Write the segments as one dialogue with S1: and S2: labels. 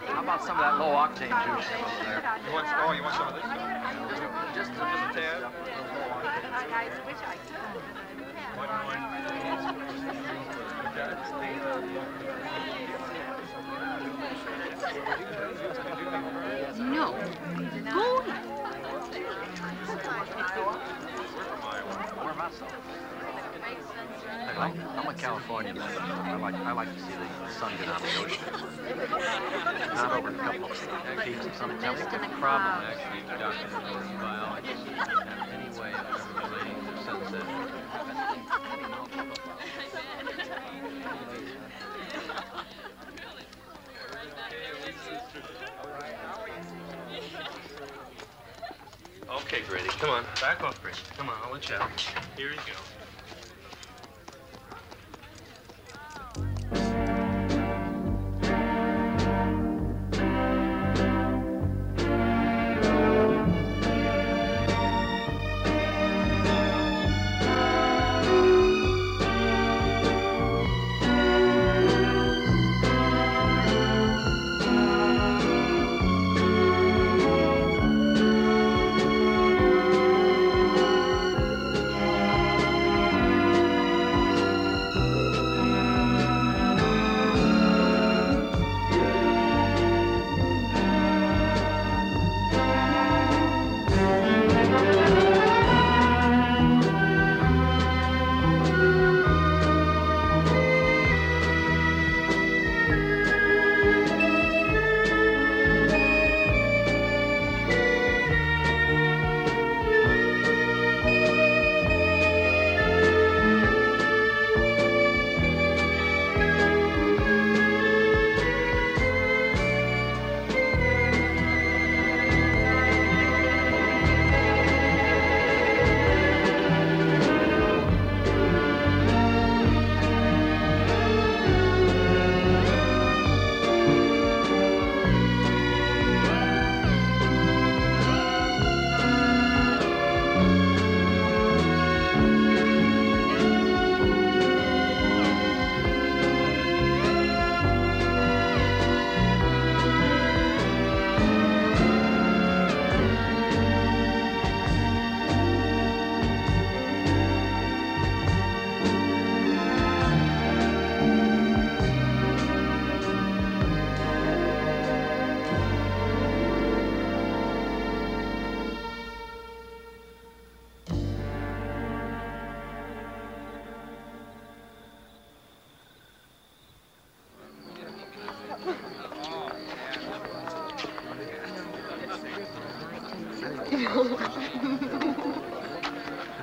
S1: How about some of that low octane juice over there?
S2: You want some of this?
S1: Just a tad.
S3: I wish I could.
S4: No. Go.
S1: Where am I? I'm a California man. I like to see the sun get out of the ocean. Not over a couple of peaks of some problem, actually, Dr. Biology. Any way of relating the sunset.
S2: Okay, Grady, come on. Back off, Grady. Come on, I'll let you out. Here you go.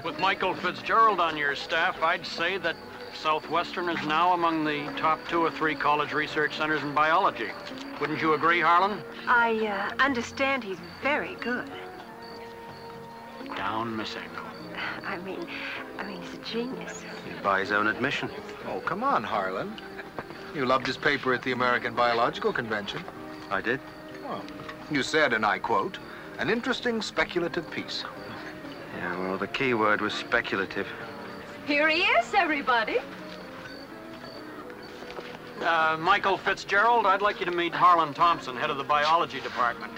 S5: With Michael Fitzgerald on your staff, I'd say that Southwestern is now among the top 2 or 3 college research centers in biology. Wouldn't you agree, Harlan?
S3: I understand he's very good.
S5: Down, Miss Engel.
S3: I mean, he's a genius.
S6: He'd buy his own admission.
S7: Oh, come on, Harlan. You loved his paper at the American Biological Convention.
S6: I did?
S7: Well, you said, and I quote, an interesting speculative piece.
S6: Yeah, well, the key word was speculative.
S4: Here he is, everybody.
S5: Michael Fitzgerald, I'd like you to meet Harlan Thompson, head of the biology department.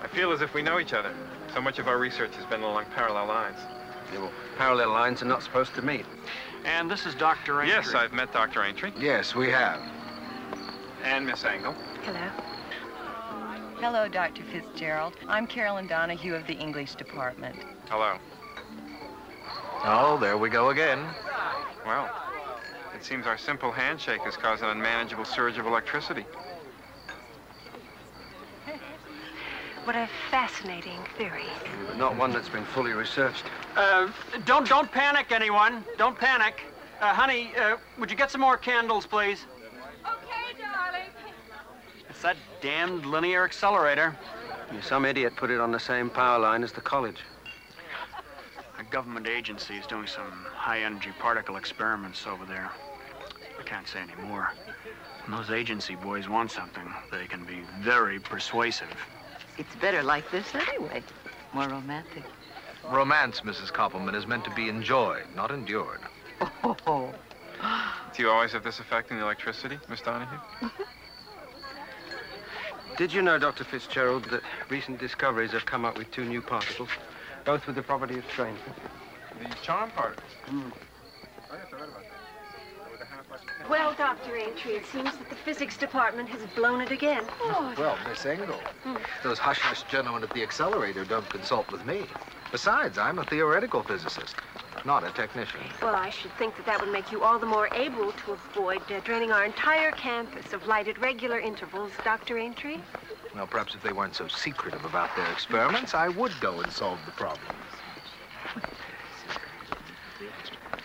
S2: I feel as if we know each other. So much of our research has been along parallel lines.
S6: Yeah, well, parallel lines are not supposed to meet.
S5: And this is Dr. Aintree.
S2: Yes, I've met Dr. Aintree.
S7: Yes, we have.
S2: And Miss Engel.
S3: Hello.
S8: Hello, Dr. Fitzgerald. I'm Carolyn Donahue of the English department.
S2: Hello.
S7: Oh, there we go again.
S2: Well, it seems our simple handshake has caused an unmanageable surge of electricity.
S3: What a fascinating theory.
S6: But not one that's been fully researched.
S5: Don't panic, anyone. Don't panic. Honey, would you get some more candles, please?
S4: Okay, darling.
S5: It's that damned linear accelerator.
S6: Yeah, some idiot put it on the same power line as the college.
S5: A government agency is doing some high-energy particle experiments over there. I can't say any more. When those agency boys want something, they can be very persuasive.
S9: It's better like this anyway. More romantic.
S7: Romance, Mrs. Koppelman, is meant to be enjoyed, not endured.
S9: Oh,
S2: Do you always have this effect in the electricity, Miss Donahue?
S6: Did you know, Dr. Fitzgerald, that recent discoveries have come up with 2 new particles, both with the property of strength?
S2: The charm particles.
S6: Mm.
S2: Oh, yes, I read about that. With a half-life.
S3: Well, Dr. Aintree, it seems that the physics department has blown it again.
S7: Oh. Well, Miss Engel, those hush-hush gentlemen at the accelerator don't consult with me. Besides, I'm a theoretical physicist, not a technician.
S3: Well, I should think that that would make you all the more able to avoid draining our entire campus of light at regular intervals, Dr. Aintree.
S7: Well, perhaps if they weren't so secretive about their experiments, I would go and solve the problem.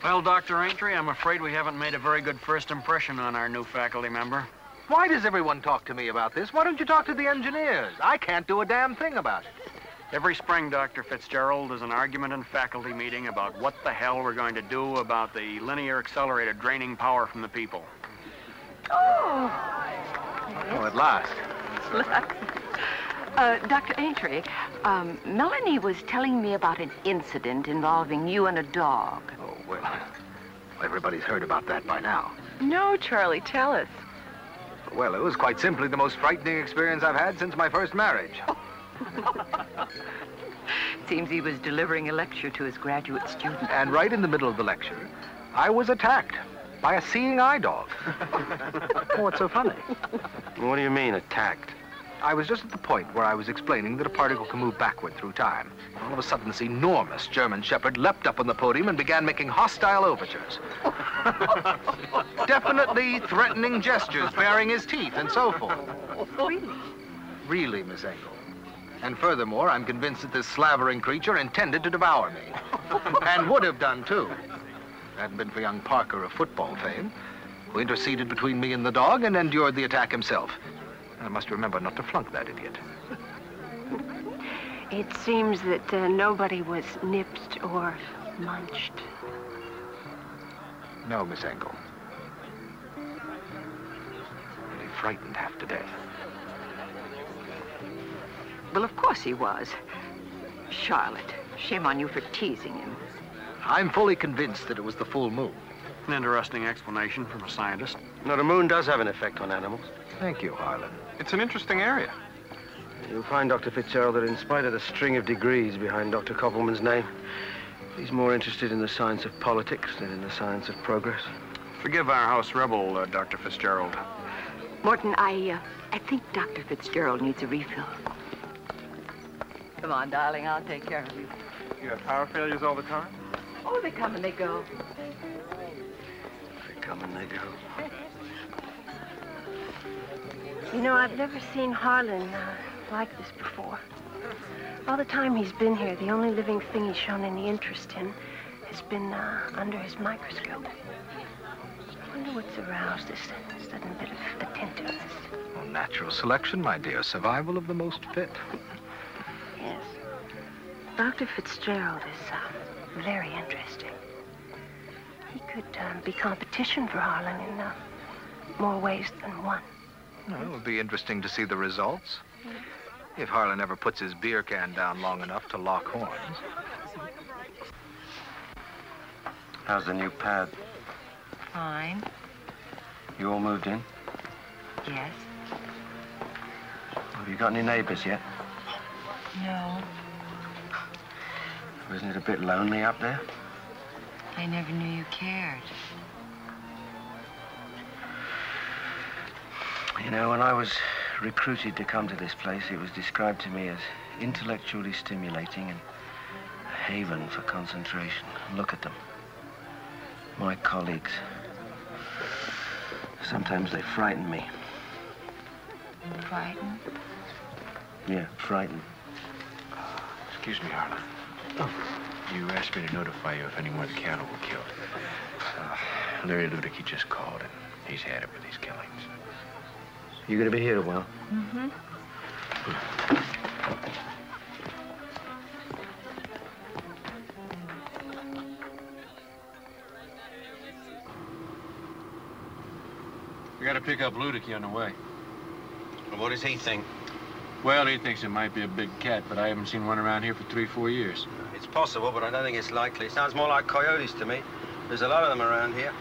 S5: Well, Dr. Aintree, I'm afraid we haven't made a very good first impression on our new faculty member.
S7: Why does everyone talk to me about this? Why don't you talk to the engineers? I can't do a damn thing about it.
S5: Every spring, Dr. Fitzgerald, there's an argument in faculty meeting about what the hell we're going to do about the linear accelerator draining power from the people.
S9: Oh.
S7: Oh, at last.
S9: Dr. Aintree, Melanie was telling me about an incident involving you and a dog.
S7: Oh, well, everybody's heard about that by now.
S9: No, Charlie, tell us.
S7: Well, it was quite simply the most frightening experience I've had since my first marriage.
S9: Seems he was delivering a lecture to his graduate students.
S7: And right in the middle of the lecture, I was attacked by a seeing eye dog. Oh, what's so funny?
S6: What do you mean, attacked?
S7: I was just at the point where I was explaining that a particle can move backward through time. All of a sudden, this enormous German Shepherd leapt up on the podium and began making hostile overtures. Definitely threatening gestures, baring his teeth, and so forth.
S9: Really?
S7: Really, Miss Engel. And furthermore, I'm convinced that this slavering creature intended to devour me. And would have done, too. If it hadn't been for young Parker of football fame, who interceded between me and the dog and endured the attack himself. I must remember not to flunk that idiot.
S3: It seems that nobody was nipped or munched.
S7: No, Miss Engel. Really frightened half to death.
S9: Well, of course he was. Charlotte, shame on you for teasing him.
S7: I'm fully convinced that it was the full moon.
S5: An interesting explanation from a scientist.
S6: No, the moon does have an effect on animals.
S7: Thank you, Harlan.
S2: It's an interesting area.
S6: You'll find, Dr. Fitzgerald, that in spite of the string of degrees behind Dr. Koppelman's name, he's more interested in the science of politics than in the science of progress.
S5: Forgive our house rebel, Dr. Fitzgerald.
S9: Morton, I think Dr. Fitzgerald needs a refill. Come on, darling, I'll take care of you.
S2: You have power failures all the time?
S9: Oh, they come and they go.
S6: They come and they go.
S3: You know, I've never seen Harlan like this before. All the time he's been here, the only living thing he's shown any interest in has been under his microscope. I wonder what's aroused this sudden bit of attentiveness.
S7: Well, natural selection, my dear. Survival of the most fit.
S3: Yes. Dr. Fitzgerald is very interesting. He could be competition for Harlan in more ways than one.
S7: Well, it would be interesting to see the results. If Harlan ever puts his beer can down long enough to lock horns.
S6: How's the new pad?
S9: Fine.
S6: You all moved in?
S9: Yes.
S6: Have you got any neighbors yet?
S9: No.
S6: Isn't it a bit lonely up there?
S9: I never knew you cared.
S6: You know, when I was recruited to come to this place, it was described to me as intellectually stimulating and a haven for concentration. Look at them. My colleagues. Sometimes they frighten me.
S9: Frightened?
S6: Yeah, frightened.
S10: Excuse me, Harlan. You asked me to notify you if any more of the cattle were killed. Larry Ludick, just called, and he's had it with these killings.
S6: You gonna be here a while?
S9: Mm-hmm.
S10: We gotta pick up Ludick on the way.
S6: Well, what does he think?
S10: Well, he thinks it might be a big cat, but I haven't seen one around here for 3-4 years.
S6: It's possible, but I don't think it's likely. Sounds more like coyotes to me. There's a lot of them around here.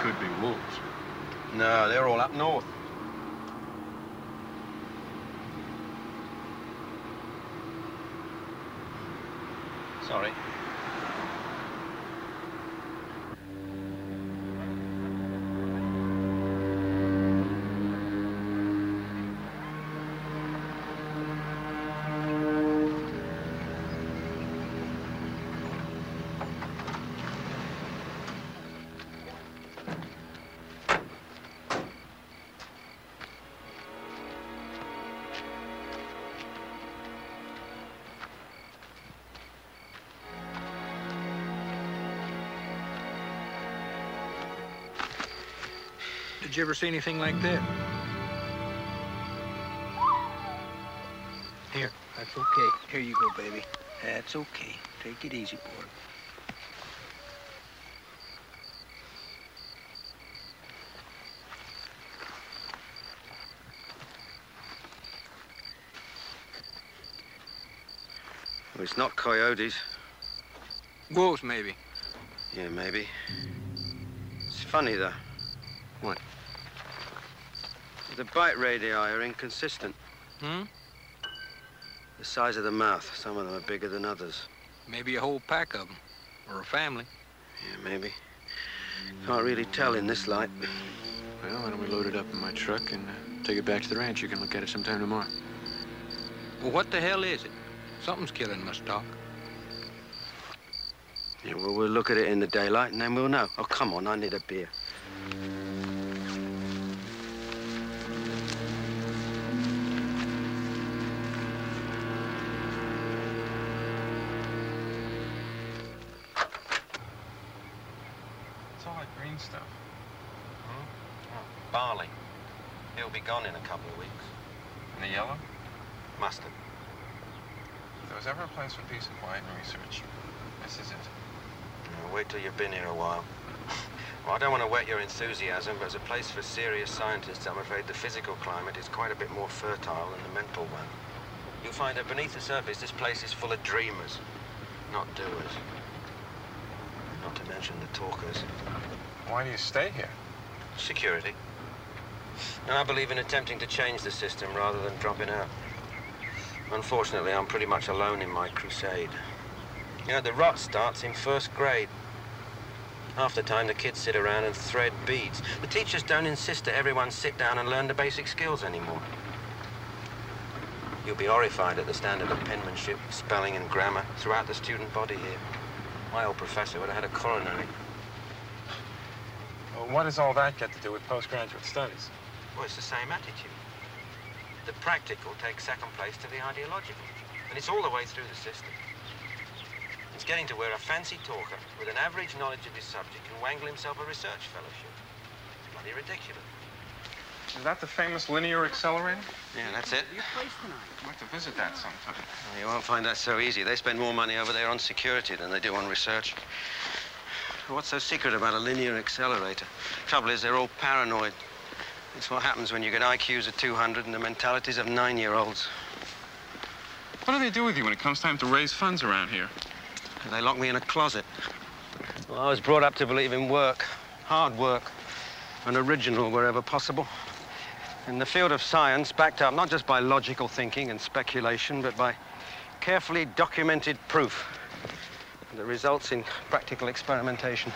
S10: Could be wolves.
S11: No, they're all up north. Sorry.
S5: Did you ever see anything like that? Here, that's okay. Here you go, baby. That's okay. Take it easy, boy.
S11: Well, it's not coyotes.
S5: Wolves, maybe.
S11: Yeah, maybe. It's funny, though.
S5: What?
S11: The bite radii are inconsistent.
S5: Hmm?
S11: The size of the mouth. Some of them are bigger than others.
S5: Maybe a whole pack of them. Or a family.
S11: Yeah, maybe. Can't really tell in this light.
S10: Well, why don't we load it up in my truck and take it back to the ranch? You can look at it sometime tomorrow.
S5: Well, what the hell is it? Something's killing Mustock.
S11: Yeah, well, we'll look at it in the daylight and then we'll know. Oh, come on, I need a beer.
S2: It's all that green stuff.
S11: Barley. He'll be gone in a couple of weeks.
S2: And the yellow?
S11: Mustard.
S2: If there was ever a place for peace and quiet and research, this is it.
S11: Now, wait till you've been here a while. Well, I don't want to whet your enthusiasm, but as a place for serious scientists, I'm afraid the physical climate is quite a bit more fertile than the mental one. You'll find that beneath the surface, this place is full of dreamers, not doers. Not to mention the talkers.
S2: Why do you stay here?
S11: Security. And I believe in attempting to change the system rather than dropping out. Unfortunately, I'm pretty much alone in my crusade. You know, the rot starts in first grade. Half the time, the kids sit around and thread beads. The teachers don't insist that everyone sit down and learn the basic skills anymore. You'll be horrified at the standard of penmanship, spelling, and grammar throughout the student body here. My old professor would have had a coronary.
S2: Well, what does all that get to do with postgraduate studies?
S11: Well, it's the same attitude. The practical takes second place to the ideological. And it's all the way through the system. It's getting to where a fancy talker with an average knowledge of his subject can wangle himself a research fellowship. It's bloody ridiculous.
S2: Is that the famous linear accelerator?
S11: Yeah, that's it.
S2: I'd like to visit that sometime.
S11: You won't find that so easy. They spend more money over there on security than they do on research. What's so secret about a linear accelerator? Trouble is, they're all paranoid. It's what happens when you get IQs of 200 and the mentalities of 9-year-olds.
S2: What do they do with you when it comes time to raise funds around here?
S11: They lock me in a closet. Well, I was brought up to believe in work, hard work, and original wherever possible. In the field of science, backed up not just by logical thinking and speculation, but by carefully documented proof that results in practical experimentation.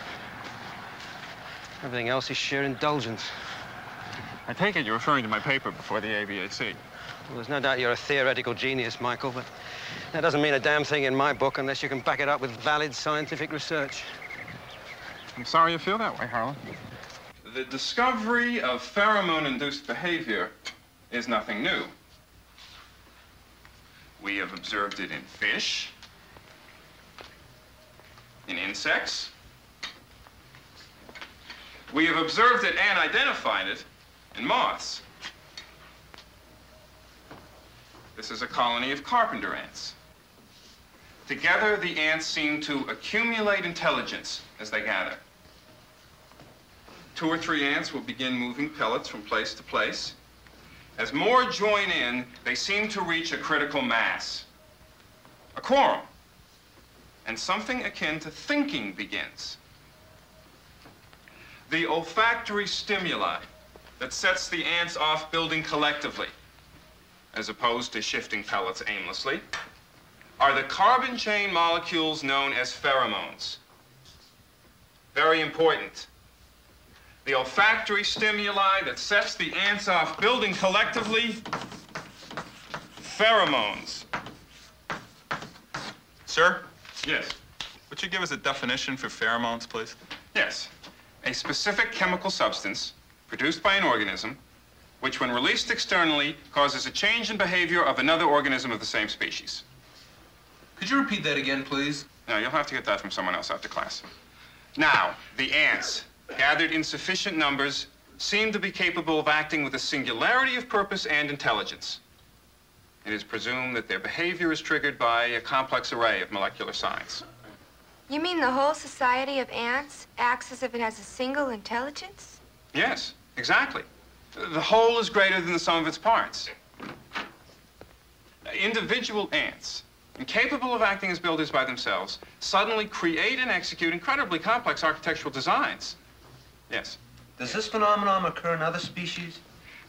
S11: Everything else is sheer indulgence.
S2: I take it you're referring to my paper before the AVAC.
S11: Well, there's no doubt you're a theoretical genius, Michael, but that doesn't mean a damn thing in my book unless you can back it up with valid scientific research.
S2: I'm sorry you feel that way, Harlan. The discovery of pheromone-induced behavior is nothing new. We have observed it in fish, in insects. We have observed it and identified it in moths. This is a colony of carpenter ants. Together, the ants seem to accumulate intelligence as they gather. 2 or 3 ants will begin moving pellets from place to place. As more join in, they seem to reach a critical mass, a quorum, and something akin to thinking begins. The olfactory stimuli that sets the ants off building collectively, as opposed to shifting pellets aimlessly, are the carbon chain molecules known as pheromones. Very important. The olfactory stimuli that sets the ants off building collectively, pheromones.
S12: Sir?
S2: Yes.
S12: Would you give us a definition for pheromones, please?
S2: Yes. A specific chemical substance produced by an organism which, when released externally, causes a change in behavior of another organism of the same species.
S13: Could you repeat that again, please?
S2: No, you'll have to get that from someone else after class. Now, the ants, gathered in sufficient numbers, seem to be capable of acting with a singularity of purpose and intelligence. It is presumed that their behavior is triggered by a complex array of molecular signs.
S14: You mean the whole society of ants acts as if it has a single intelligence?
S2: Yes, exactly. The whole is greater than the sum of its parts. Individual ants, incapable of acting as builders by themselves, suddenly create and execute incredibly complex architectural designs. Yes.
S11: Does this phenomenon occur in other species?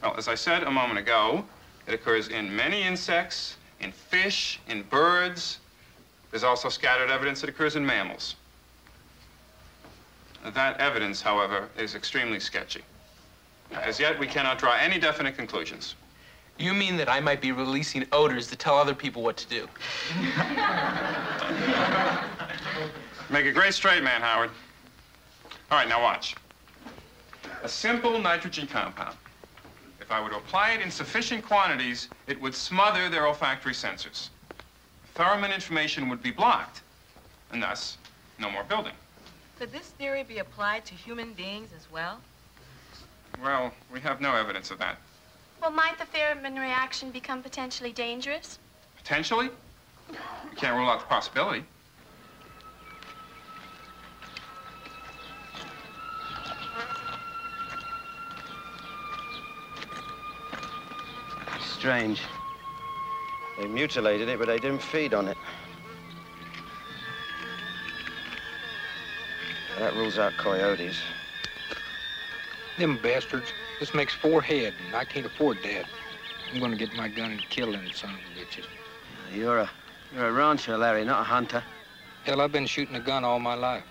S2: Well, as I said a moment ago, it occurs in many insects, in fish, in birds. There's also scattered evidence that occurs in mammals. That evidence, however, is extremely sketchy. As yet, we cannot draw any definite conclusions.
S13: You mean that I might be releasing odors to tell other people what to do?
S2: Make a great straight man, Howard. All right, now watch. A simple nitrogen compound. If I were to apply it in sufficient quantities, it would smother their olfactory sensors. Pheromone information would be blocked, and thus, no more building.
S15: Could this theory be applied to human beings as well?
S2: Well, we have no evidence of that.
S16: Well, might the pheromone reaction become potentially dangerous?
S2: Potentially? You can't rule out the possibility.
S6: Strange. They mutilated it, but they didn't feed on it. That rules out coyotes.
S17: Them bastards. This makes 4 head, and I can't afford that. I'm gonna get my gun and kill them son of a bitches.
S6: You're a rancher, Larry, not a hunter.
S17: Hell, I've been shooting a gun all my life.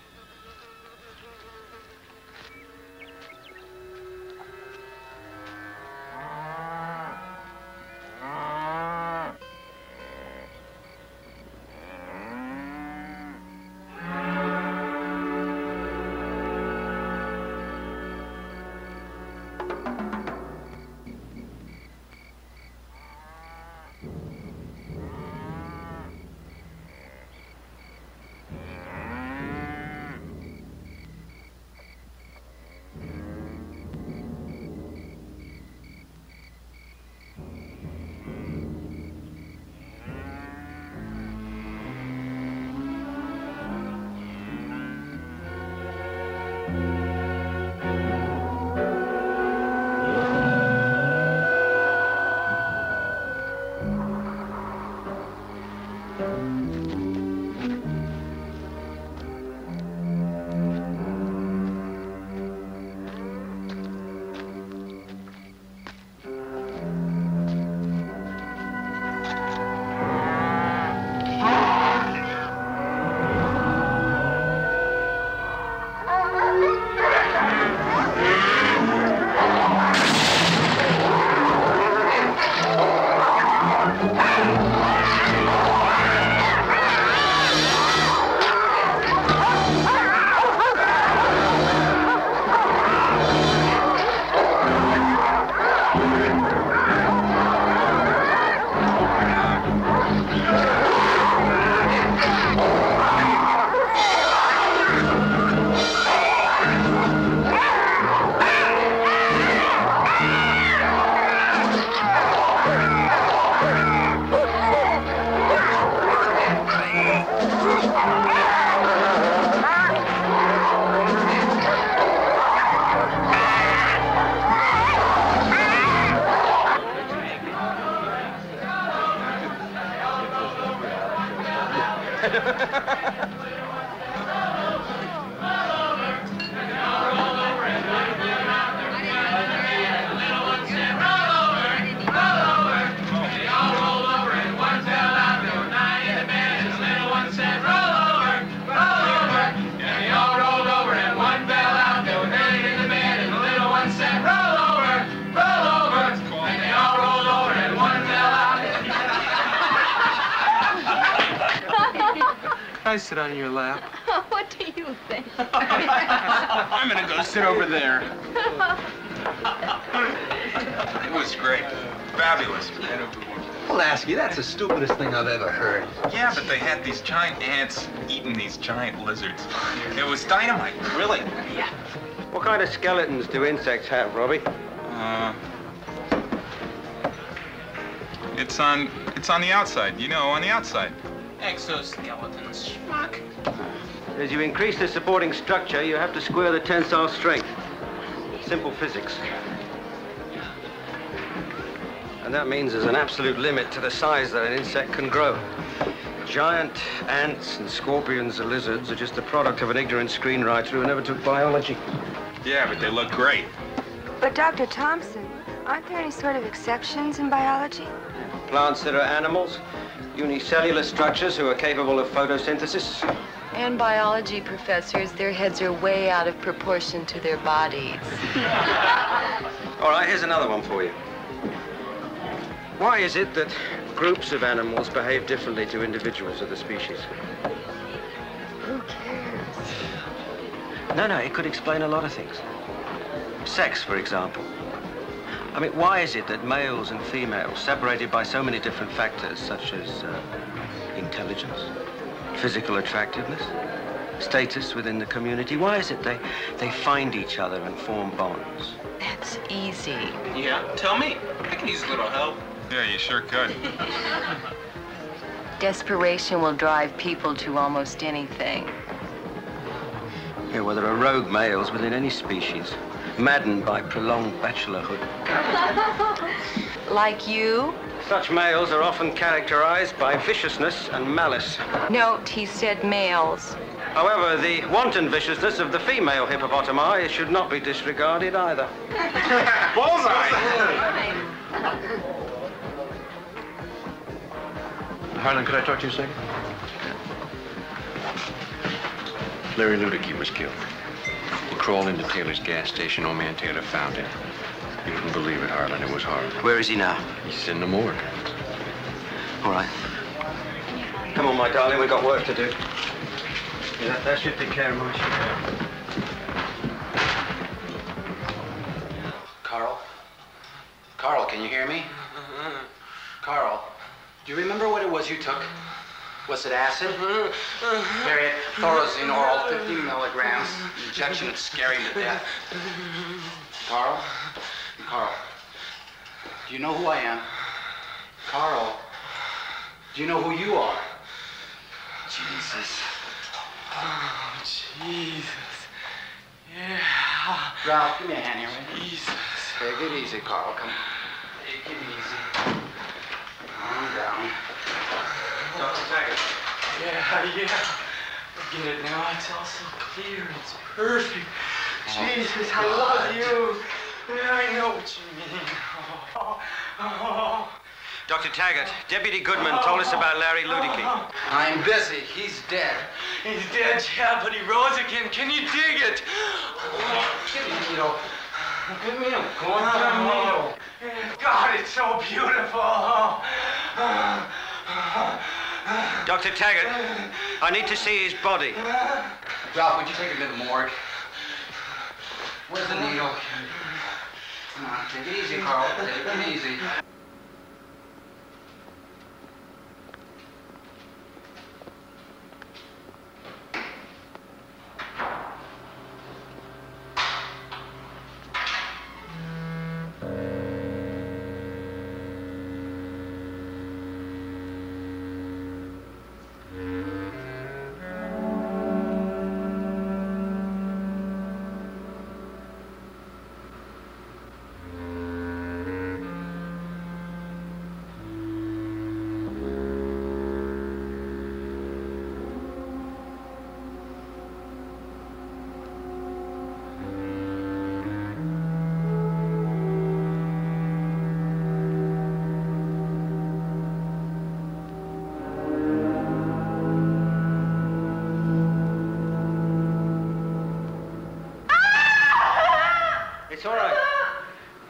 S13: Can I sit on your lap?
S4: What do you think?
S12: I'm gonna go sit over there. It was great. Fabulous.
S7: Lasky, that's the stupidest thing I've ever heard.
S12: Yeah, but they had these giant ants eating these giant lizards. It was dynamite, really.
S11: Yeah. What kind of skeletons do insects have, Robbie?
S12: It's on the outside, you know, on the outside.
S13: Exoskeletons, schmuck.
S11: As you increase the supporting structure, you have to square the tensile strength. Simple physics. And that means there's an absolute limit to the size that an insect can grow. Giant ants and scorpions and lizards are just the product of an ignorant screenwriter who never took biology.
S12: Yeah, but they look great.
S14: But Dr. Thompson, aren't there any sort of exceptions in biology?
S11: Plants that are animals, unicellular structures who are capable of photosynthesis.
S8: And biology professors, their heads are way out of proportion to their bodies.
S11: All right, here's another one for you. Why is it that groups of animals behave differently to individuals of the species?
S14: Who cares?
S11: No, it could explain a lot of things. Sex, for example. I mean, why is it that males and females, separated by so many different factors, such as intelligence, physical attractiveness, status within the community, why is it they find each other and form bonds?
S8: That's easy.
S13: Yeah, tell me. I can use a little help.
S12: Yeah, you sure could.
S8: Desperation will drive people to almost anything.
S11: Yeah, well, there are rogue males within any species, maddened by prolonged bachelorhood.
S8: Like you?
S11: Such males are often characterized by viciousness and malice.
S8: Note, he said males.
S11: However, the wanton viciousness of the female hippopotami should not be disregarded either.
S12: Bullseye!
S10: Harlan, could I talk to you a second? Larry Ludicky was killed. He crawled into Taylor's gas station. Old man Taylor found him. You wouldn't believe it, Harlan. It was horrible.
S11: Where is he now?
S10: He's in the morgue.
S11: All right. Come on, my darling. We've got work to do. Yeah, that should take care of my shit.
S18: Carl? Carl, can you hear me? Carl, do you remember what it was you took? Was it acid? Harriet, Thorazine oral, 50 milligrams. Injection would scare you to death. Carl? Carl, do you know who I am? Carl, do you know who you are? Jesus.
S13: Oh, Jesus. Yeah.
S18: Ralph, give me a hand here, will you?
S13: Jesus.
S18: Take it easy, Carl. Come on. Take it easy. Calm down.
S11: Dr. Taggart.
S13: Yeah. I get it now. It's all so clear. It's perfect. Jesus, I love you. I know what you mean. Oh.
S11: Dr. Taggart, Deputy Goodman told us about Larry Ludicky.
S18: I'm busy. He's dead.
S13: He's dead, yeah, but he rose again. Can you dig it?
S18: Give me a needle. Give me a
S13: needle. God, it's so beautiful.
S11: Dr. Taggart, I need to see his body.
S18: Ralph, would you take him to the morgue? Where's the needle? Come on, take it easy, Carl. Take it easy.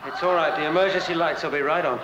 S11: It's all right. The emergency lights will be right on.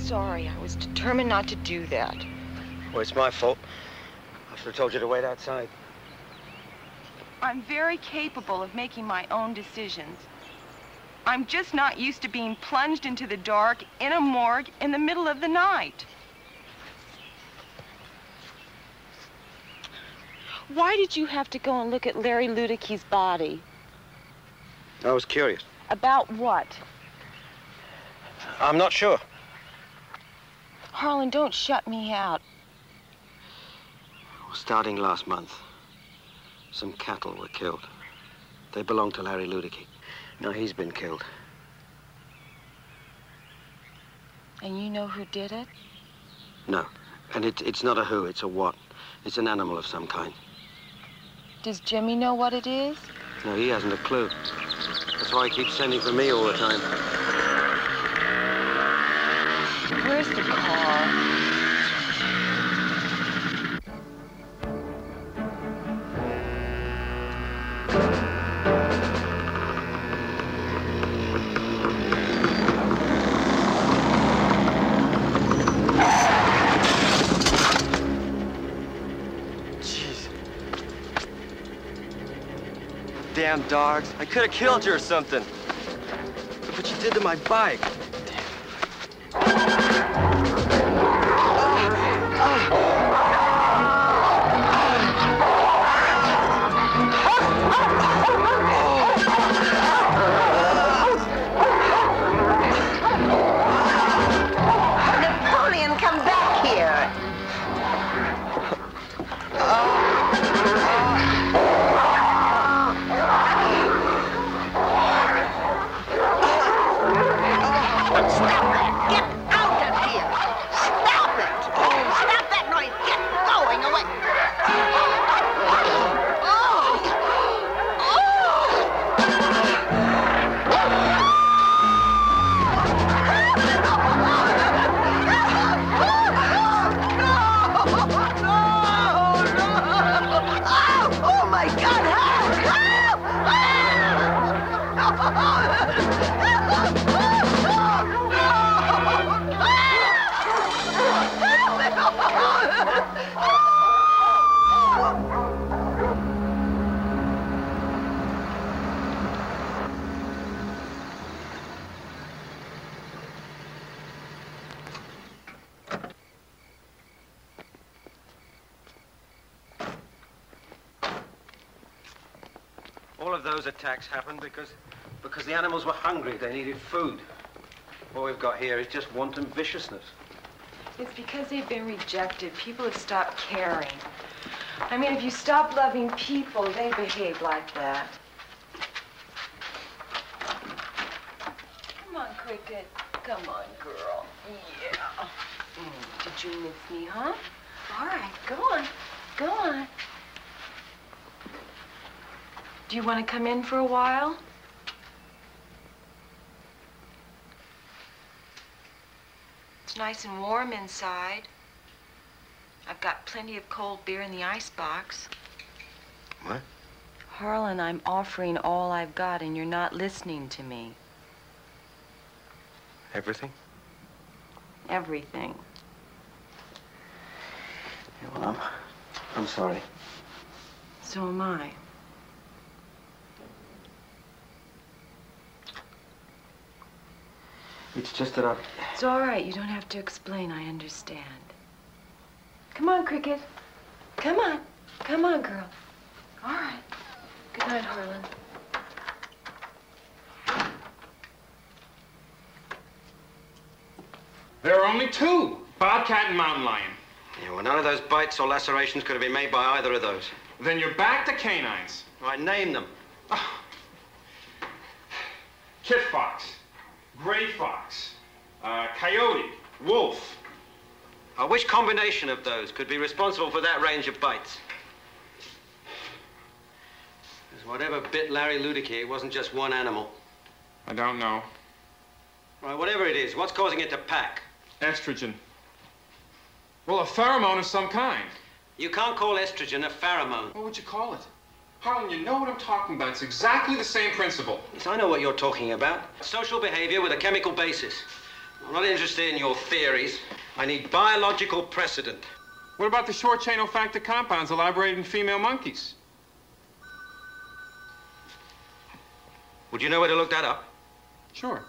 S8: Sorry, I was determined not to do that.
S11: Well, it's my fault. I should have told you to wait outside.
S8: I'm very capable of making my own decisions. I'm just not used to being plunged into the dark in a morgue in the middle of the night. Why did you have to go and look at Larry Ludicke's body?
S11: I was curious.
S8: About what?
S11: I'm not sure.
S8: Harlan, don't shut me out.
S11: Starting last month, some cattle were killed. They belonged to Larry Ludicke. Now he's been killed.
S8: And you know who did it?
S11: No. And it's not a who, it's a what. It's an animal of some kind.
S8: Does Jimmy know what it is?
S11: No, he hasn't a clue. That's why he keeps sending for me all the time.
S8: Where's the car?
S19: Damn dogs. I could have killed you or something. Look what you did to my bike.
S9: Napoleon, come back here. Get out of here! Stop it! Stop that noise! Get going away! Oh my God!
S11: All of those attacks happened because the animals were hungry. They needed food. What we've got here is just wanton viciousness.
S8: It's because they've been rejected. People have stopped caring. I mean, if you stop loving people, they behave like that. Come on, Cricket. Come on, girl. Yeah. Did you miss me, huh? All right, go on. Go on. Do you want to come in for a while? It's nice and warm inside. I've got plenty of cold beer in the icebox.
S11: What?
S8: Harlan, I'm offering all I've got, and you're not listening to me.
S11: Everything?
S8: Everything.
S11: Yeah, well, I'm sorry.
S8: So am I.
S11: It's just that I've...
S8: It's all right. You don't have to explain. I understand. Come on, Cricket. Come on. Come on, girl. All right. Good night, Harlan.
S2: There are only two, bobcat and mountain lion.
S11: Yeah, well, none of those bites or lacerations could have been made by either of those.
S2: Then you're back to canines.
S11: All right, name them.
S2: Oh. Kit fox, gray fox, coyote, wolf.
S11: Which combination of those could be responsible for that range of bites? Because whatever bit Larry Ludicke, it wasn't just one animal.
S2: I don't know.
S11: All right, whatever it is, what's causing it to pack?
S2: Estrogen. Well, a pheromone of some kind.
S11: You can't call estrogen a pheromone.
S2: What would you call it? Harlan, you know what I'm talking about. It's exactly the same principle.
S11: Yes, I know what you're talking about. Social behavior with a chemical basis. I'm not interested in your theories. I need biological precedent.
S2: What about the short-chain olfactic compounds elaborated in female monkeys?
S11: Would you know where to look that up?
S2: Sure.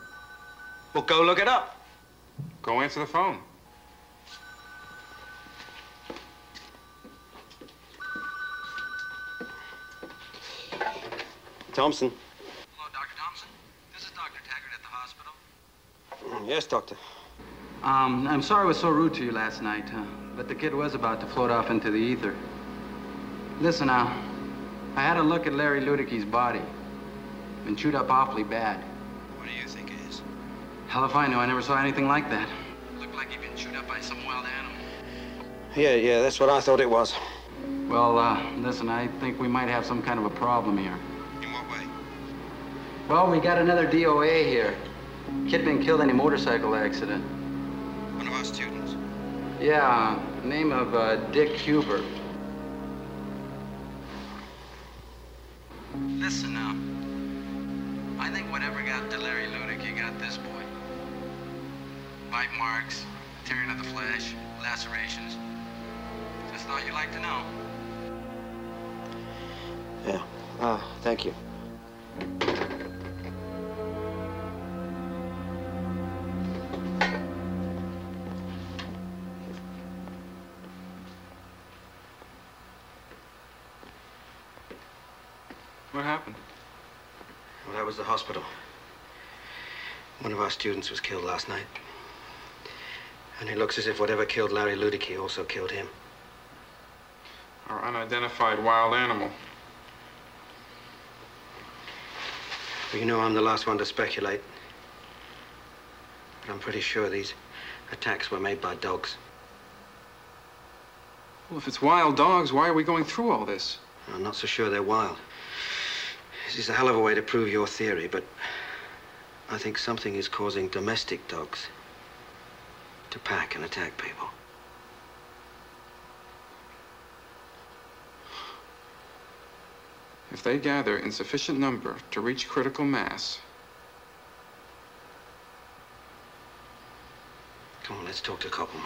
S11: Well, go look it up.
S2: Go answer the phone.
S11: Thompson.
S18: Hello, Dr. Thompson. This is Dr. Taggart at the hospital.
S11: Yes, doctor.
S18: I'm sorry I was so rude to you last night, but the kid was about to float off into the ether. Listen now, I had a look at Larry Ludicke's body. Been chewed up awfully bad.
S11: What do you think it is?
S18: Hell if I know, I never saw anything like that. Looked like he'd been chewed up by some wild animal.
S11: Yeah, that's what I thought it was.
S18: Well, listen, I think we might have some kind of a problem here.
S11: In what way?
S18: Well, we got another DOA here. Kid been killed in a motorcycle accident.
S11: One of our students?
S18: Yeah, name of Dick Huber. Listen now. I think whatever got to Larry Ludick, got this boy. Bite marks, tearing of the flesh, lacerations. Just thought you'd like to know.
S11: Yeah. Thank you.
S2: What happened?
S11: Well, that was the hospital. One of our students was killed last night. And it looks as if whatever killed Larry Ludicky also killed him.
S2: Our unidentified wild animal.
S11: Well, you know I'm the last one to speculate. But I'm pretty sure these attacks were made by dogs.
S2: Well, if it's wild dogs, why are we going through all this?
S11: I'm not so sure they're wild. This is a hell of a way to prove your theory, but I think something is causing domestic dogs to pack and attack people.
S2: If they gather in sufficient number to reach critical mass.
S11: Come on, let's talk to Koppelman.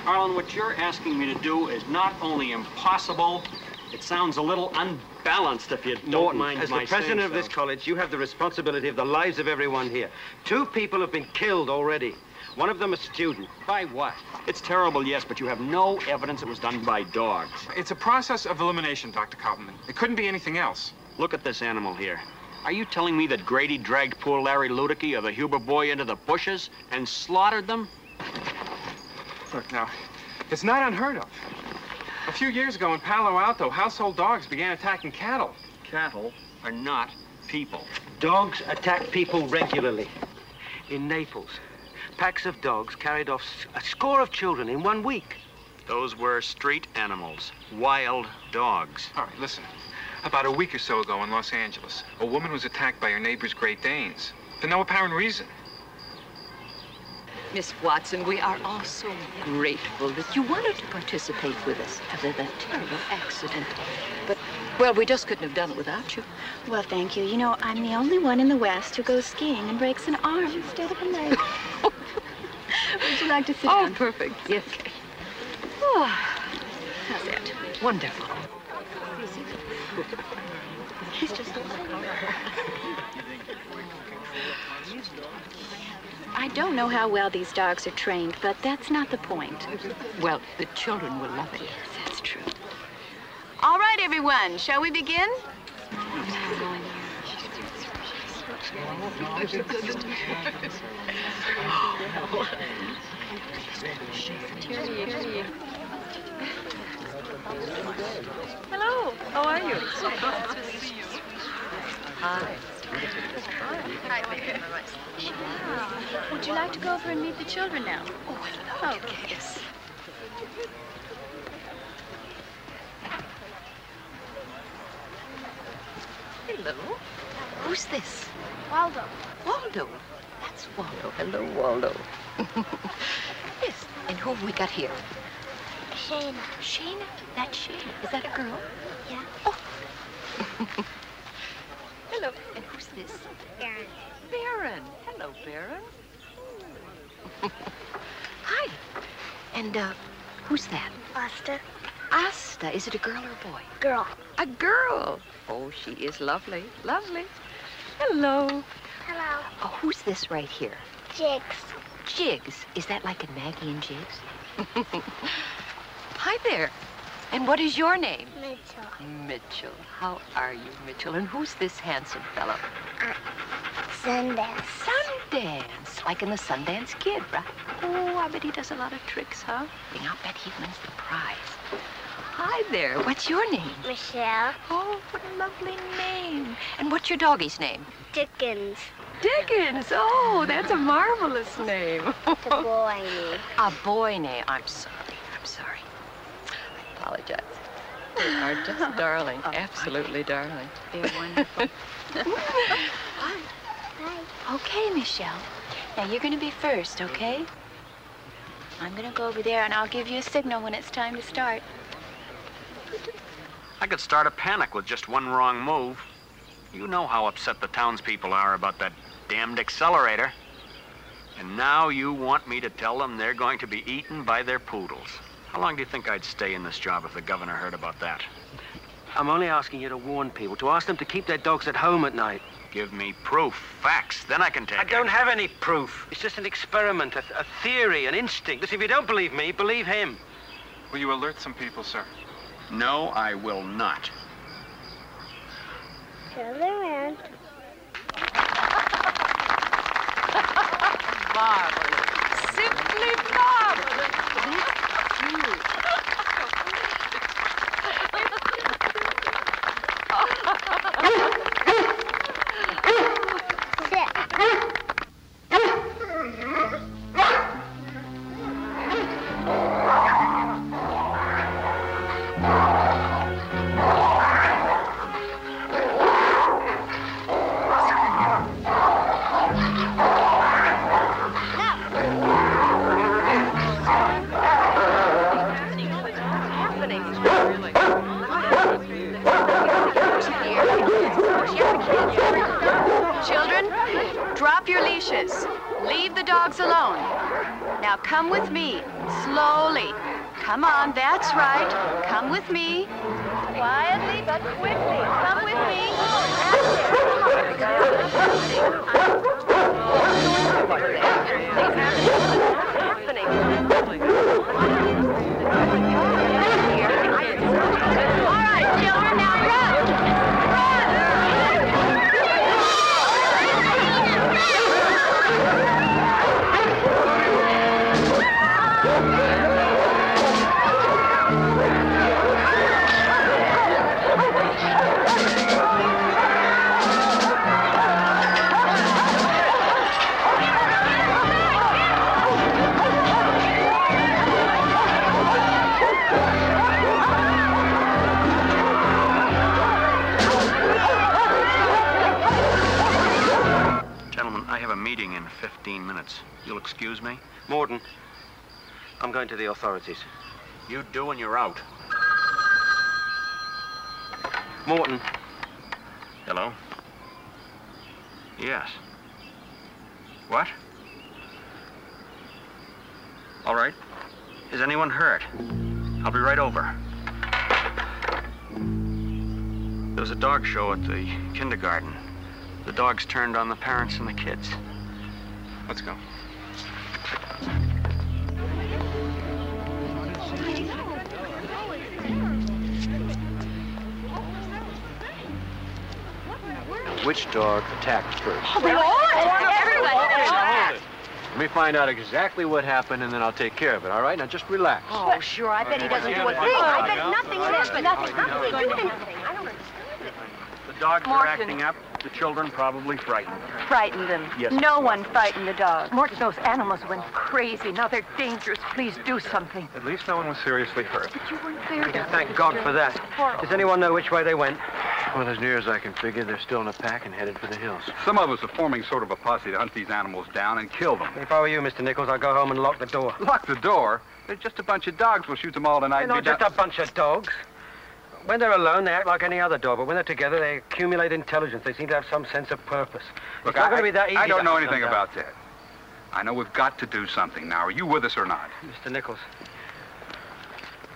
S5: Harlan, what you're asking me to do is not only impossible, it sounds a little unbalanced, if you don't mind my saying so.
S11: As the president of this college, you have the responsibility of the lives of everyone here. 2 people have been killed already. One of them a student.
S5: By what? It's terrible, yes, but you have no evidence it was done by dogs.
S2: It's a process of elimination, Dr. Koppelman. It couldn't be anything else.
S5: Look at this animal here. Are you telling me that Grady dragged poor Larry Ludicky of the Huber boy into the bushes and slaughtered them?
S2: Look, now, it's not unheard of. A few years ago in Palo Alto, household dogs began attacking cattle.
S5: Cattle are not people.
S11: Dogs attack people regularly. In Naples, packs of dogs carried off a score of children in 1 week.
S5: Those were street animals, wild dogs.
S2: All right, listen. About a week or so ago in Los Angeles, a woman was attacked by her neighbor's Great Danes for no apparent reason.
S9: Miss Watson, we are all so grateful that you wanted to participate with us after that terrible accident. But, well, we just couldn't have done it without you.
S16: Well, thank you. You know, I'm the only one in the West who goes skiing and breaks an arm instead of a leg. Would you like to sit down?
S9: Oh, perfect. Yes.
S16: Oh, how's that?
S9: Wonderful.
S16: He's just... I don't know how well these dogs are trained, but that's not the point.
S9: Well, the children will love it.
S16: Yes, that's true. All right, everyone, shall we begin? Hello, how are you? Hi. Hi there. Would you like to go over and meet the children now? Oh, okay. Yes.
S9: Hello. Who's this?
S16: Waldo.
S9: Waldo. That's Waldo. Hello, Waldo. Yes. And who have we got here?
S16: Shayna.
S9: Shayna? That's Shayna. Is that a girl?
S16: Yeah.
S9: Oh. Hello. And who's this?
S16: Baron.
S9: Baron. Hello, Baron. Hi. And, who's that?
S16: Asta.
S9: Asta. Is it a girl or a boy?
S16: Girl.
S9: A girl. Oh, she is lovely. Lovely. Hello.
S16: Hello.
S9: Oh, who's this right here?
S16: Jigs.
S9: Jigs. Is that like in Maggie and Jigs? Hi there. And what is your name?
S16: Mitchell.
S9: Mitchell. How are you, Mitchell? And who's this handsome fellow?
S16: Sundance.
S9: Sundance. Like in the Sundance Kid, right? Oh, I bet he does a lot of tricks, huh? And I'll bet he wins the prize. Hi there. What's your name?
S16: Michelle.
S9: Oh, what a lovely name. And what's your doggy's name?
S16: Dickens.
S9: Dickens. Oh, that's a marvelous name.
S16: It's a boy name.
S9: A boy name. I'm sorry. I'm sorry. I apologize. They are just darling. Absolutely darling.
S16: They're wonderful.
S9: Hi.
S16: Hi.
S9: Okay, Michelle. Now, you're going to be first, okay?
S16: I'm going to go over there, and I'll give you a signal when it's time to start.
S5: I could start a panic with just one wrong move. You know how upset the townspeople are about that damned accelerator. And now you want me to tell them they're going to be eaten by their poodles. How long do you think I'd stay in this job if the governor heard about that?
S19: I'm only asking you to warn people, to ask them to keep their dogs at home at night.
S5: Give me proof, facts, then I can take it.
S19: I don't have any proof. It's just an experiment, a theory, an instinct. Listen, if you don't believe me, believe him.
S2: Will you alert some people, sir?
S5: No, I will not.
S16: Turn around.
S9: Marvelous. Simply marvelous.
S16: Children, drop your leashes. Leave the dogs alone. Now come with me, slowly. Come on, that's right. Come with me. Quietly but quickly. Come with me. All right, children, now run.
S5: Meeting in 15 minutes. You'll excuse me?
S19: Morton, I'm going to the authorities.
S5: You do and you're out.
S19: Morton.
S5: Hello? Yes. What? All right. Is anyone hurt? I'll be right over. There's a dog show at the kindergarten. The dogs turned on the parents and the kids.
S2: Let's go.
S10: Which dog attacked first?
S16: Oh, everybody.
S10: Let me find out exactly what happened, and then I'll take care of it, all right? Now, just relax.
S16: Oh, sure. I bet he doesn't do a thing. I bet nothing happened. Nothing. How can he do anything? I don't understand it.
S5: The dogs are
S16: Morton.
S5: acting up. The children probably frightened.
S3: Frightened them.
S5: Yes.
S3: No one frightened the dog. Morton, those animals went crazy. Now they're dangerous. Please do something.
S2: At least no one was seriously hurt.
S3: But you weren't there.
S19: Thank God for that. Does anyone know which way they went?
S10: Well, as near as I can figure, they're still in a pack and headed for the hills.
S20: Some of us are forming sort of a posse to hunt these animals down and kill them.
S19: If I were you, Mr. Nichols, I'd go home and lock the door.
S20: Lock the door? They're just a bunch of dogs. We'll shoot them all tonight.
S19: They're not just a bunch of dogs. When they're alone, they act like any other dog, but when they're together, they accumulate intelligence. They seem to have some sense of purpose.
S20: Look,
S19: it's not going to be that easy.
S20: I don't know
S19: hunt
S20: anything
S19: them down.
S20: about that. I know we've got to do something now. Are you with us or not?
S19: Mr. Nichols,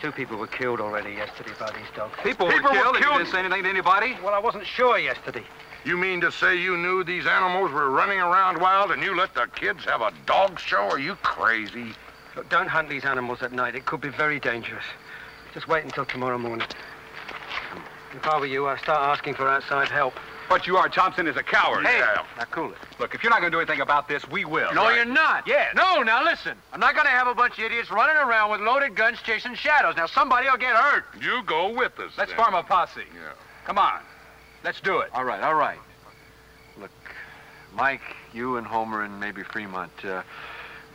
S19: 2 people were killed already yesterday by these dogs.
S20: People were killed? You didn't say anything to anybody?
S19: Well, I wasn't sure yesterday.
S21: You mean to say you knew these animals were running around wild and you let the kids have a dog show? Are you crazy?
S19: Look, don't hunt these animals at night. It could be very dangerous. Just wait until tomorrow morning. If I were you, I'd start asking for outside help.
S20: But you are. Thompson is a coward.
S19: Hey,
S20: Yeah.
S19: now cool it.
S20: Look, if you're not going to do anything about this, we will.
S10: No,
S20: Right.
S10: you're not.
S20: Yes.
S10: No, now listen. I'm not going to have a bunch of idiots running around with loaded guns chasing shadows. Now, somebody will get hurt.
S21: You go with us.
S20: Let's
S21: then.
S20: form a posse.
S21: Yeah.
S20: Come on. Let's do it.
S10: All right, all right. Look, Mike, you and Homer and maybe Fremont,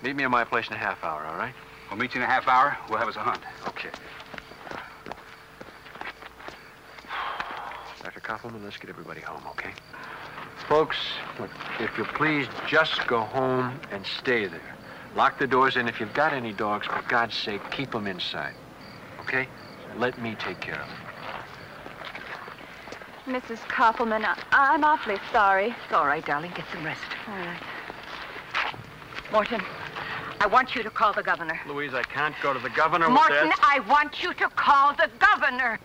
S10: meet me at my place in a half hour, all right?
S20: We'll meet you in a half hour. We'll have us a hunt.
S10: Okay. Dr. Koppelman, let's get everybody home, okay? Folks, look, if you'll please just go home and stay there. Lock the doors, and if you've got any dogs, for God's sake, keep them inside, okay? Let me take care of them.
S16: Mrs. Koppelman, I'm awfully sorry.
S9: It's all right, darling. Get some rest.
S16: All right. Morton, I want you to call the governor.
S5: Louise, I can't go to the governor with
S9: Morton,
S5: this.
S9: I want you to call the governor.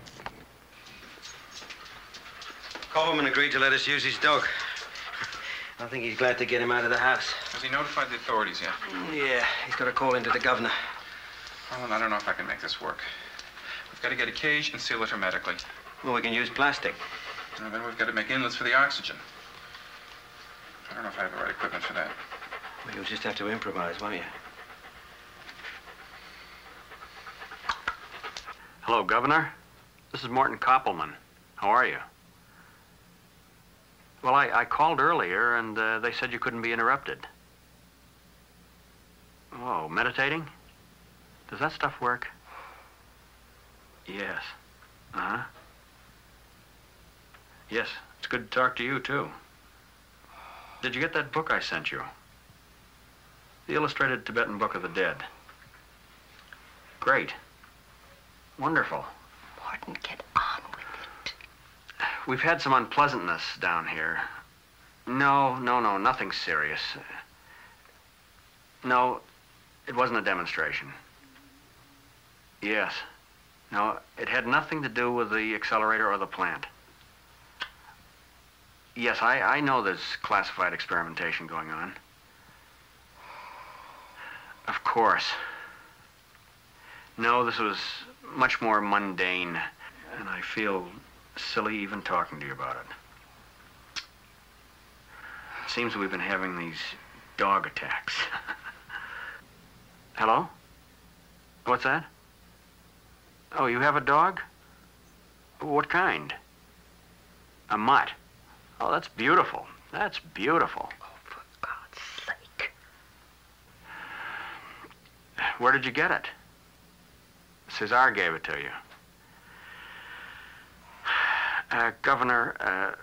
S11: Koppelman agreed to let us use his dog. I think he's glad to get him out of the house.
S2: Has he notified the authorities yet?
S11: Yeah, he's got a call into the governor.
S2: Well, I don't know if I can make this work. We've got to get a cage and seal it hermetically.
S11: Well, we can use plastic.
S2: And then we've got to make inlets for the oxygen. I don't know if I have the right equipment for that.
S11: Well, you'll just have to improvise, won't you?
S5: Hello, Governor. This is Morton Koppelman. How are you? Well, I called earlier, and they said you couldn't be interrupted. Oh, meditating? Does that stuff work? Yes. Uh-huh. Yes, it's good to talk to you, too. Did you get that book I sent you? The Illustrated Tibetan Book of the Dead. Great. Wonderful.
S9: Morton, get on with it.
S5: We've had some unpleasantness down here. No, nothing serious. No, it wasn't a demonstration. Yes. No, it had nothing to do with the accelerator or the plant. Yes, I know there's classified experimentation going on. Of course. No, this was much more mundane, and I feel silly even talking to you about it. It seems we've been having these dog attacks. Hello? What's that? Oh, you have a dog? What kind? A mutt. Oh, that's beautiful. That's beautiful.
S9: Oh, for God's sake.
S5: Where did you get it? Cesar gave it to you. Governor,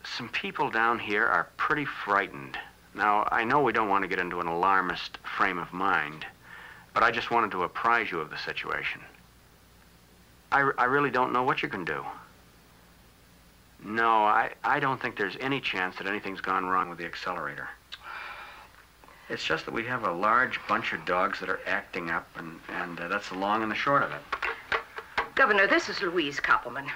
S5: some people down here are pretty frightened. Now, I know we don't want to get into an alarmist frame of mind, but I just wanted to apprise you of the situation. I really don't know what you can do. No, I don't think there's any chance that anything's gone wrong with the accelerator. It's just that we have a large bunch of dogs that are acting up, and that's the long and the short of it.
S9: Governor, this is Louise Koppelman.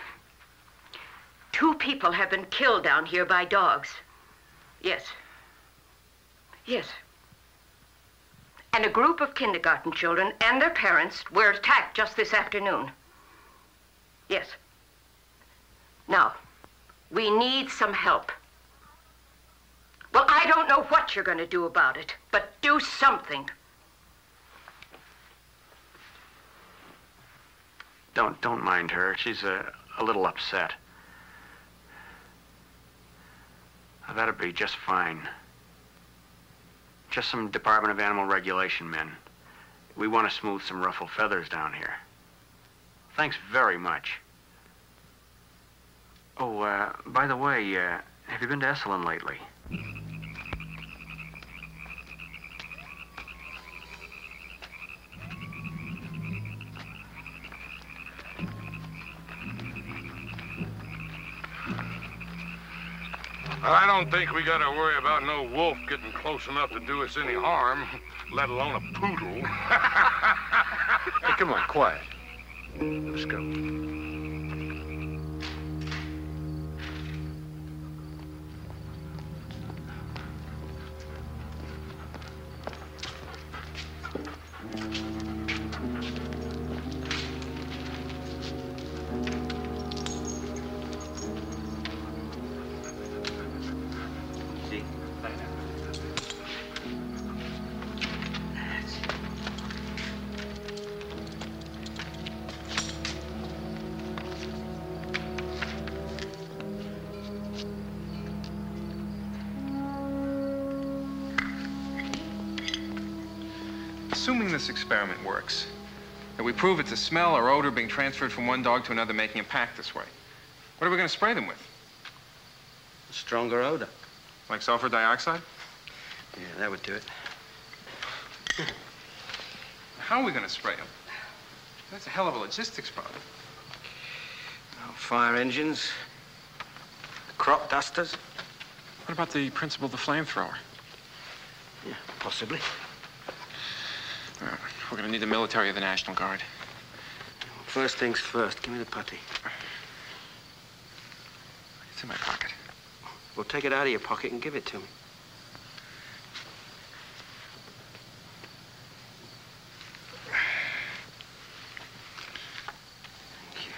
S9: 2 people have been killed down here by dogs. Yes. Yes. And a group of kindergarten children and their parents were attacked just this afternoon. Yes. Now, we need some help. Well, I don't know what you're going to do about it, but do something.
S5: Don't mind her. She's a little upset. That'd be just fine. Just some Department of Animal Regulation men. We want to smooth some ruffled feathers down here. Thanks very much. Oh, by the way, have you been to Esalen lately?
S21: I don't think we gotta worry about no wolf getting close enough to do us any harm, let alone a poodle.
S10: Hey, come on, quiet. Let's go.
S2: Assuming this experiment works, that we prove it's a smell or odor being transferred from one dog to another, making a pack this way, what are we going to spray them with?
S11: A stronger odor.
S2: Like sulfur dioxide?
S11: Yeah, that would do it.
S2: How are we going to spray them? That's a hell of a logistics problem.
S11: Oh, fire engines, crop dusters.
S2: What about the principle of the flamethrower?
S11: Yeah, possibly.
S2: We're going to need the military or the National Guard.
S11: First things first, give me the putty.
S2: It's in my pocket.
S11: Well, take it out of your pocket and give it to me. Thank you.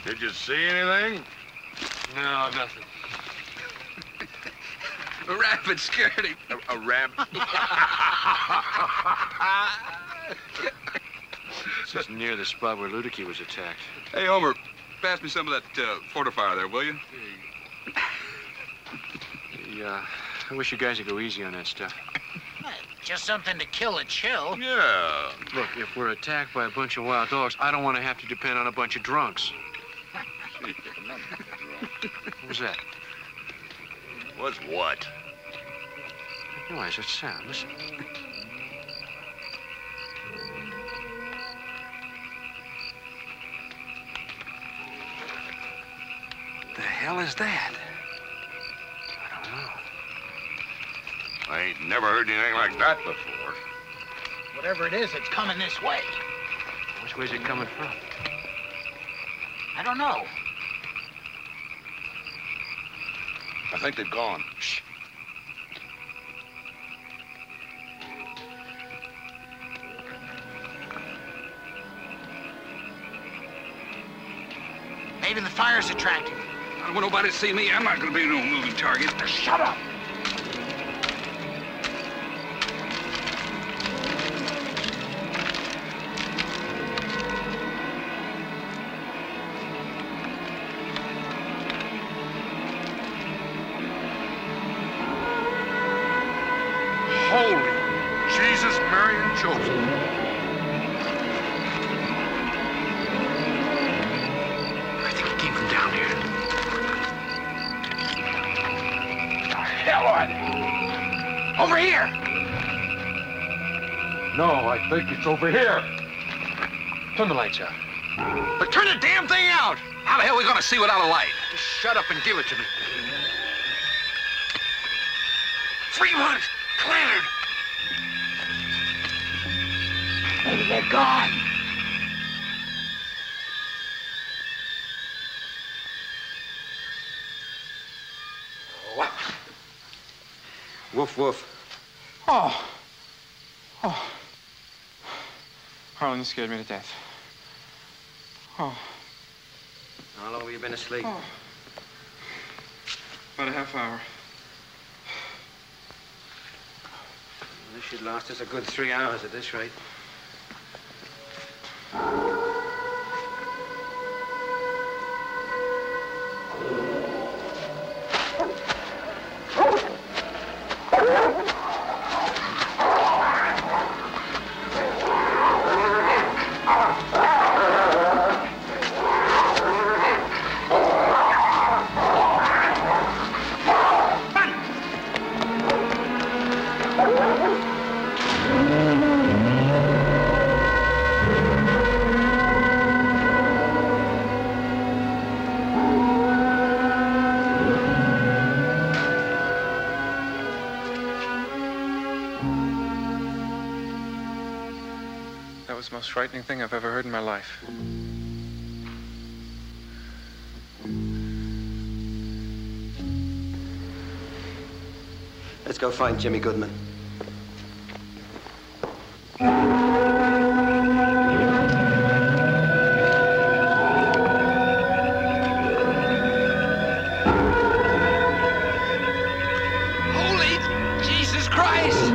S21: Did you see anything?
S10: No, nothing.
S21: A rabbit scared him. A rabbit?
S10: This is near the spot where Ludicky was attacked.
S20: Hey, Homer, pass me some of that fortifier there, will you?
S10: Yeah, I wish you guys would go easy on that stuff.
S1: Just something to kill a chill.
S21: Yeah.
S10: Look, if we're attacked by a bunch of wild dogs, I don't want to have to depend on a bunch of drunks. What was that?
S21: What's what?
S10: Noise, that sound. Listen.
S21: The hell is that?
S10: I don't know.
S21: I ain't never heard anything like that before.
S1: Whatever it is, it's coming this way.
S10: Which way's it coming from?
S1: I don't know.
S21: I think they've gone.
S10: Shh.
S1: Maybe the fire's attracting them.
S20: I don't want nobody to see me. I'm not going to be no moving target.
S1: Shut up!
S21: Holy Jesus, Mary, and Joseph.
S10: I think it came from down here.
S21: The hell are they?
S1: Over here!
S21: No, I think it's over here.
S10: Turn the lights out.
S21: But turn the damn thing out! How the hell are we going to see without a light?
S10: Just shut up and give it to me.
S21: Fremont! Cleared!
S1: Maybe they're gone.
S21: What?
S11: Woof, woof.
S2: Oh. Oh. Harlan, you scared me to death. Oh.
S11: How long have you been asleep?
S2: Oh. About a half hour.
S19: This should last us a good 3 hours at this rate.
S2: That was the most frightening thing I've ever heard in my life.
S19: Let's go find Jimmy Goodman.
S13: Holy Jesus Christ!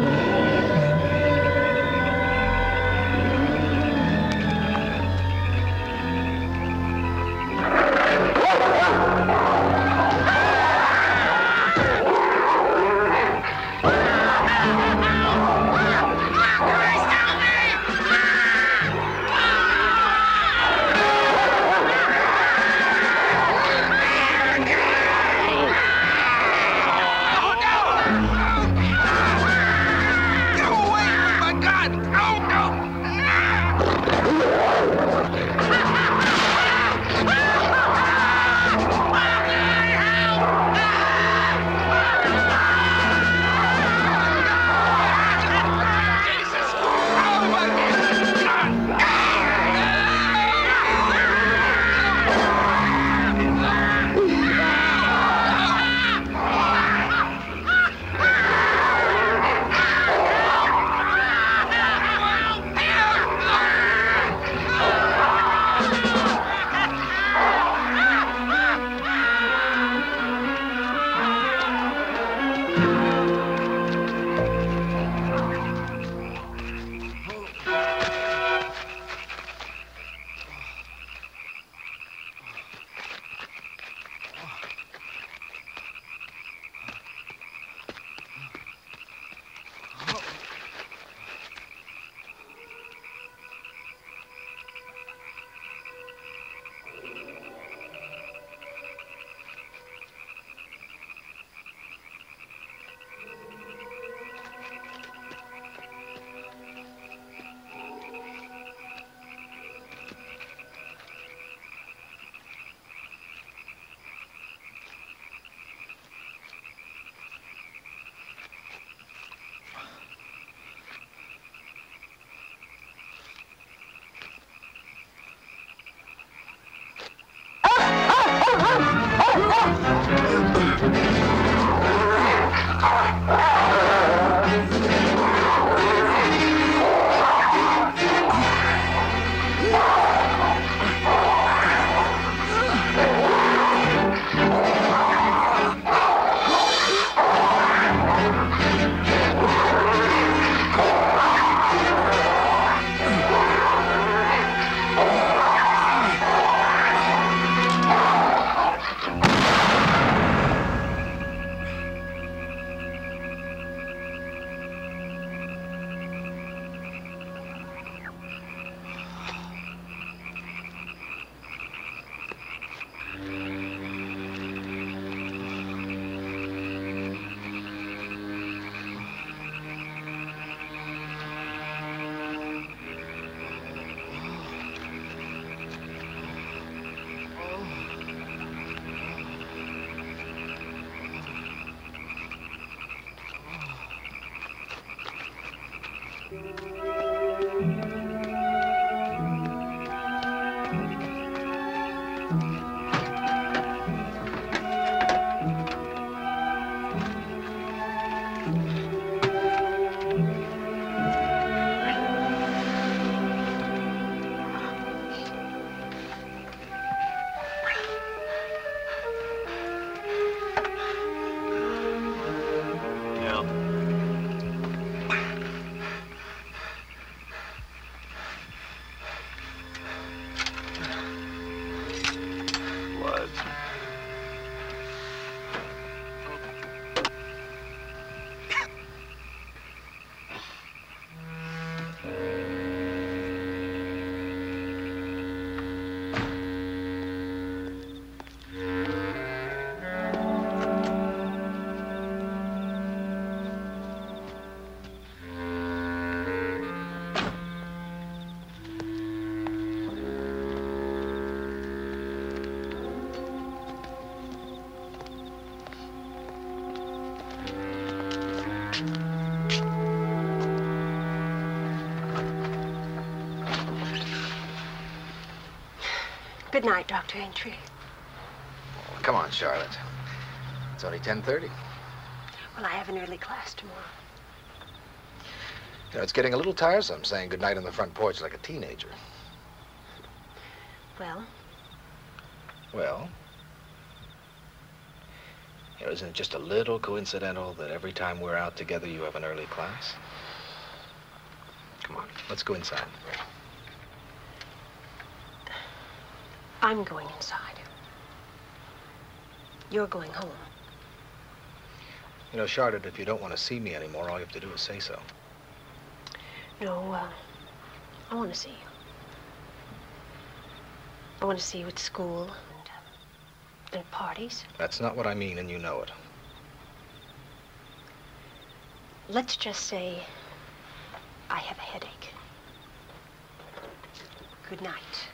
S3: Good night, Dr. Aintree.
S7: Oh, come on, Charlotte. It's only 10:30.
S3: Well, I have an early class tomorrow.
S7: You know, it's getting a little tiresome saying goodnight on the front porch like a teenager.
S3: Well?
S7: Well? You know, isn't it just a little coincidental that every time we're out together you have an early class? Come on, let's go inside.
S3: I'm going inside. You're going home.
S7: You know, Charlotte, if you don't want to see me anymore, all you have to do is say so.
S3: No, I want to see you. I want to see you at school and parties.
S7: That's not what I mean, and you know it.
S3: Let's just say I have a headache. Good night.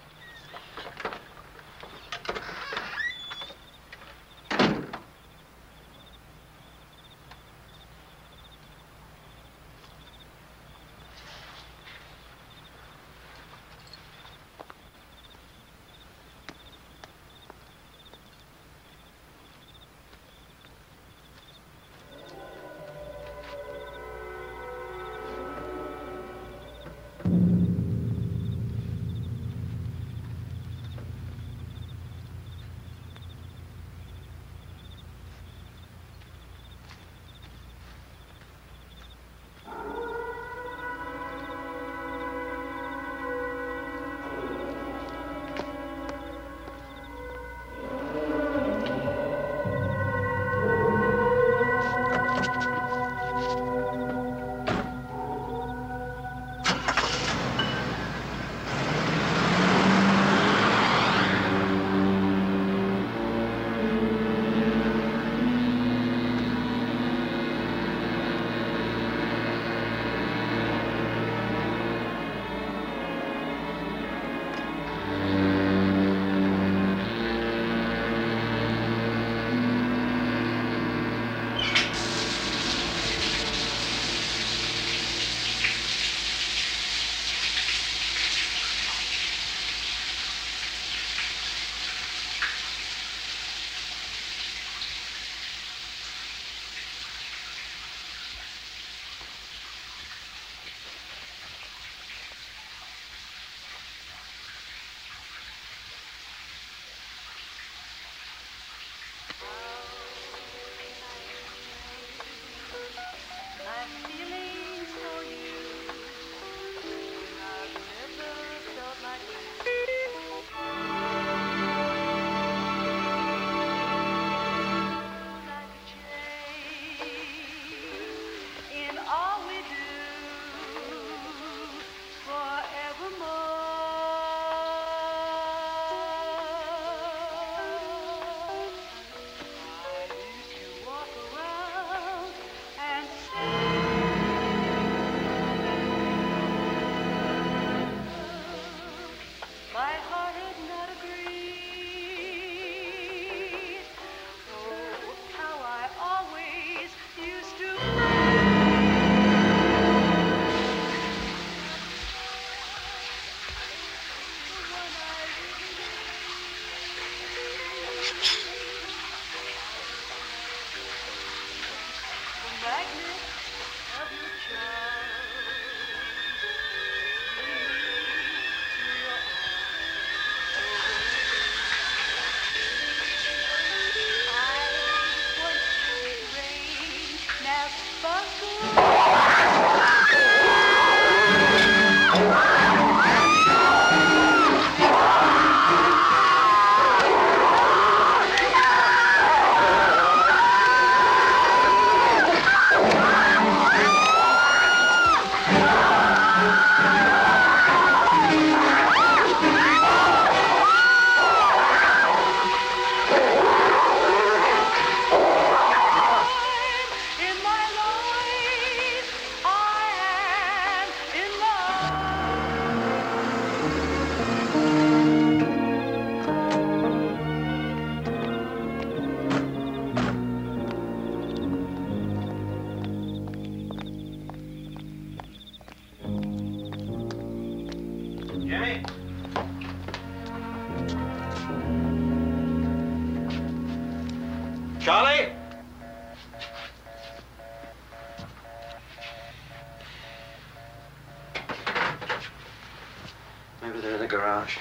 S19: the garage.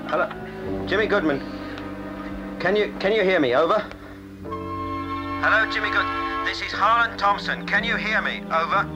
S19: Hello, Jimmy Goodman. Can you hear me? Over. Hello, Jimmy Good. This is Harlan Thompson. Can you hear me? Over.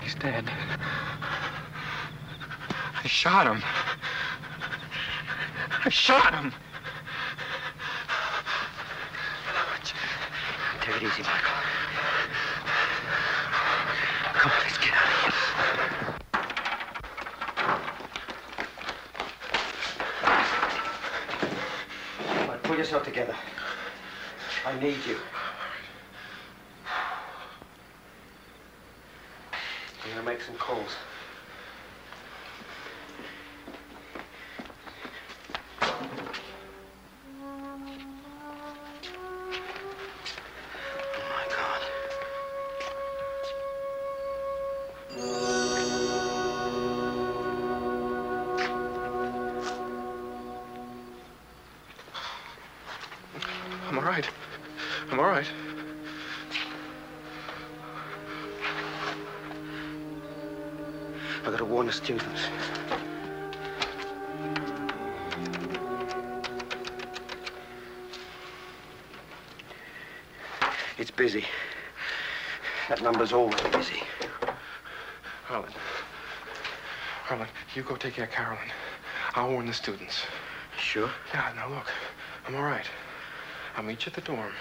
S12: He's dead. I shot him. I shot him.
S19: Take it easy, Michael. Come on, let's get out of here. All right, pull yourself together. I need you. I'm gonna make some calls.
S12: I'm all right. I'm all right.
S19: I gotta warn the students. It's busy. That number's always busy.
S12: Harlan. Harlan, you go take care of Carolyn. I'll warn the students.
S19: Sure?
S12: Yeah, now look. I'm all right. I'll meet you at the dorm.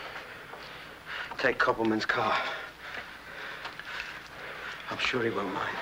S19: Take Koppelman's car. I'm sure he won't mind.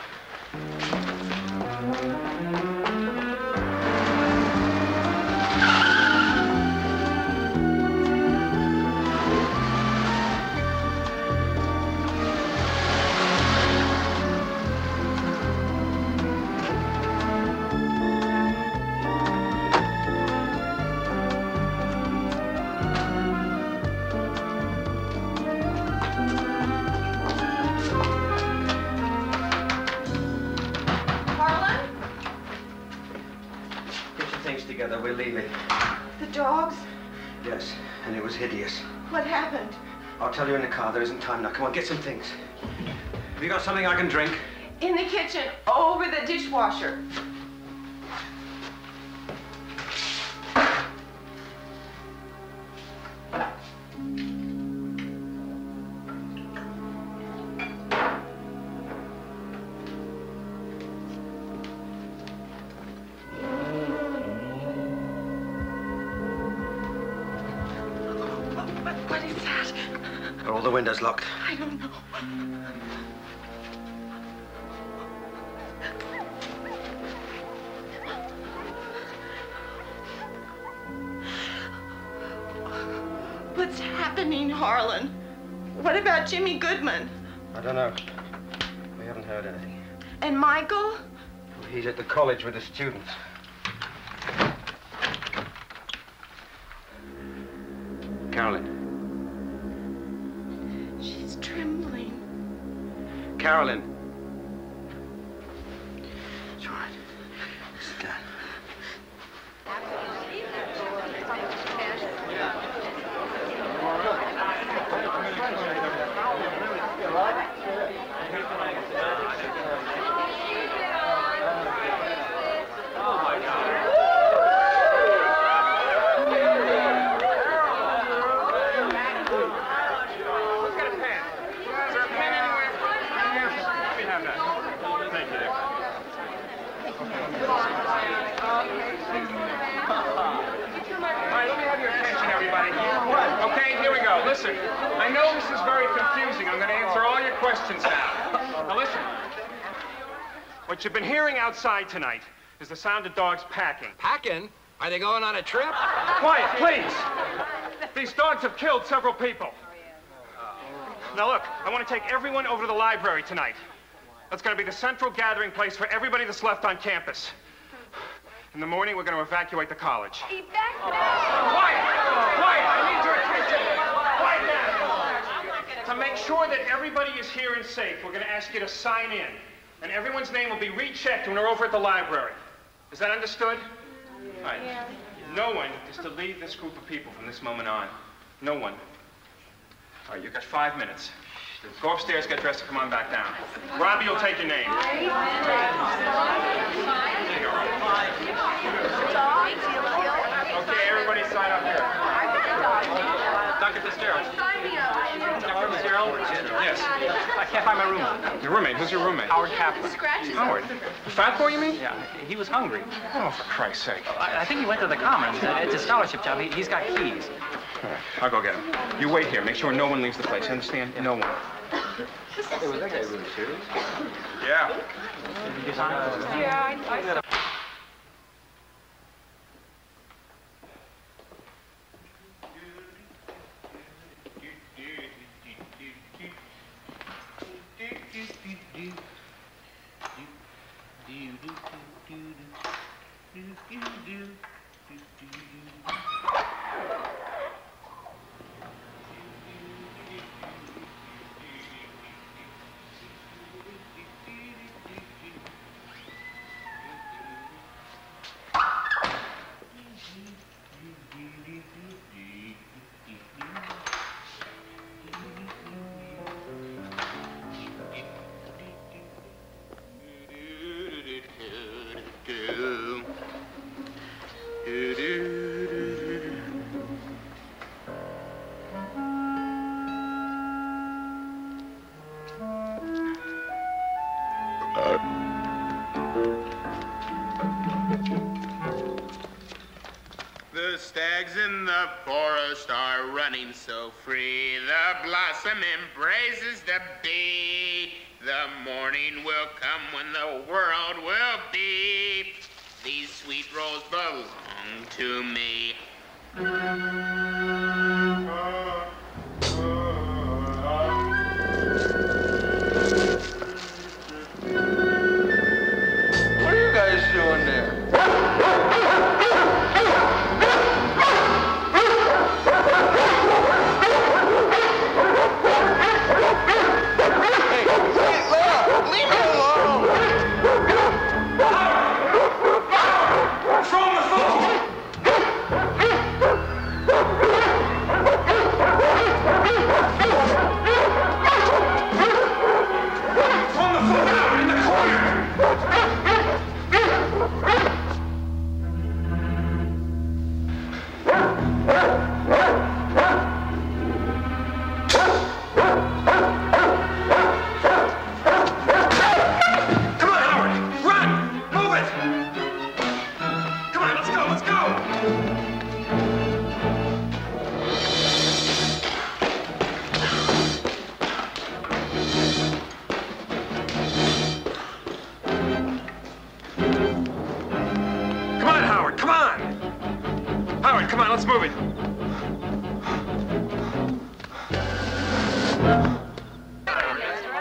S19: Together, we're leaving.
S8: The dogs?
S19: Yes, and it was hideous.
S8: What happened?
S19: I'll tell you in the car. There isn't time now. Come on, get some things. Have you got something I can drink?
S8: In the kitchen, over the dishwasher.
S9: What is that?
S19: Are all the windows locked?
S8: I don't know. What's happening, Harlan? What about Jimmy Goodman?
S19: I don't know. We haven't heard anything.
S8: And Michael?
S19: He's at the college with the students. Carolyn.
S8: She's trembling.
S19: Carolyn. It's all right. Sit down.
S2: Listen, I know this is very confusing. I'm going to answer all your questions now. Now listen. What you've been hearing outside tonight is the sound of dogs packing.
S10: Packing? Are they going on a trip?
S2: Quiet, please. These dogs have killed several people. Now look, I want to take everyone over to the library tonight. That's going to be the central gathering place for everybody that's left on campus. In the morning, we're going to evacuate the college.
S8: Evacuate?
S2: Quiet! Quiet! I need your attention! Quiet now! To make sure that everybody is here and safe, we're going to ask you to sign in. And everyone's name will be rechecked when we're over at the library. Is that understood? All right.
S8: Yeah.
S2: No one is to leave this group of people from this moment on. No one. All right, you've got 5 minutes. Go upstairs, get dressed, and come on back down. Robbie will take your name. Okay, everybody sign up here. Dr. Fitzgerald. Dr. Fitzgerald? Yes.
S5: I can't find my roommate.
S2: Your roommate? Who's your roommate?
S5: Howard Kaplan.
S2: Howard? The fat boy, you mean?
S5: Yeah, he was hungry.
S2: Oh, for Christ's sake.
S5: I think he went to the Commons. It's a scholarship job. He's got keys.
S2: All right, I'll go get him. You wait here. Make sure no one leaves the place. You understand? No one.
S10: Hey, was that guy really serious?
S2: Yeah.
S8: Yeah, I
S15: The stags in the forest are running so free. The blossom embraces the bee. The morning will come when the world will be. These sweet rolls belong to me.
S13: What are you guys doing there?
S15: Throw him the phone!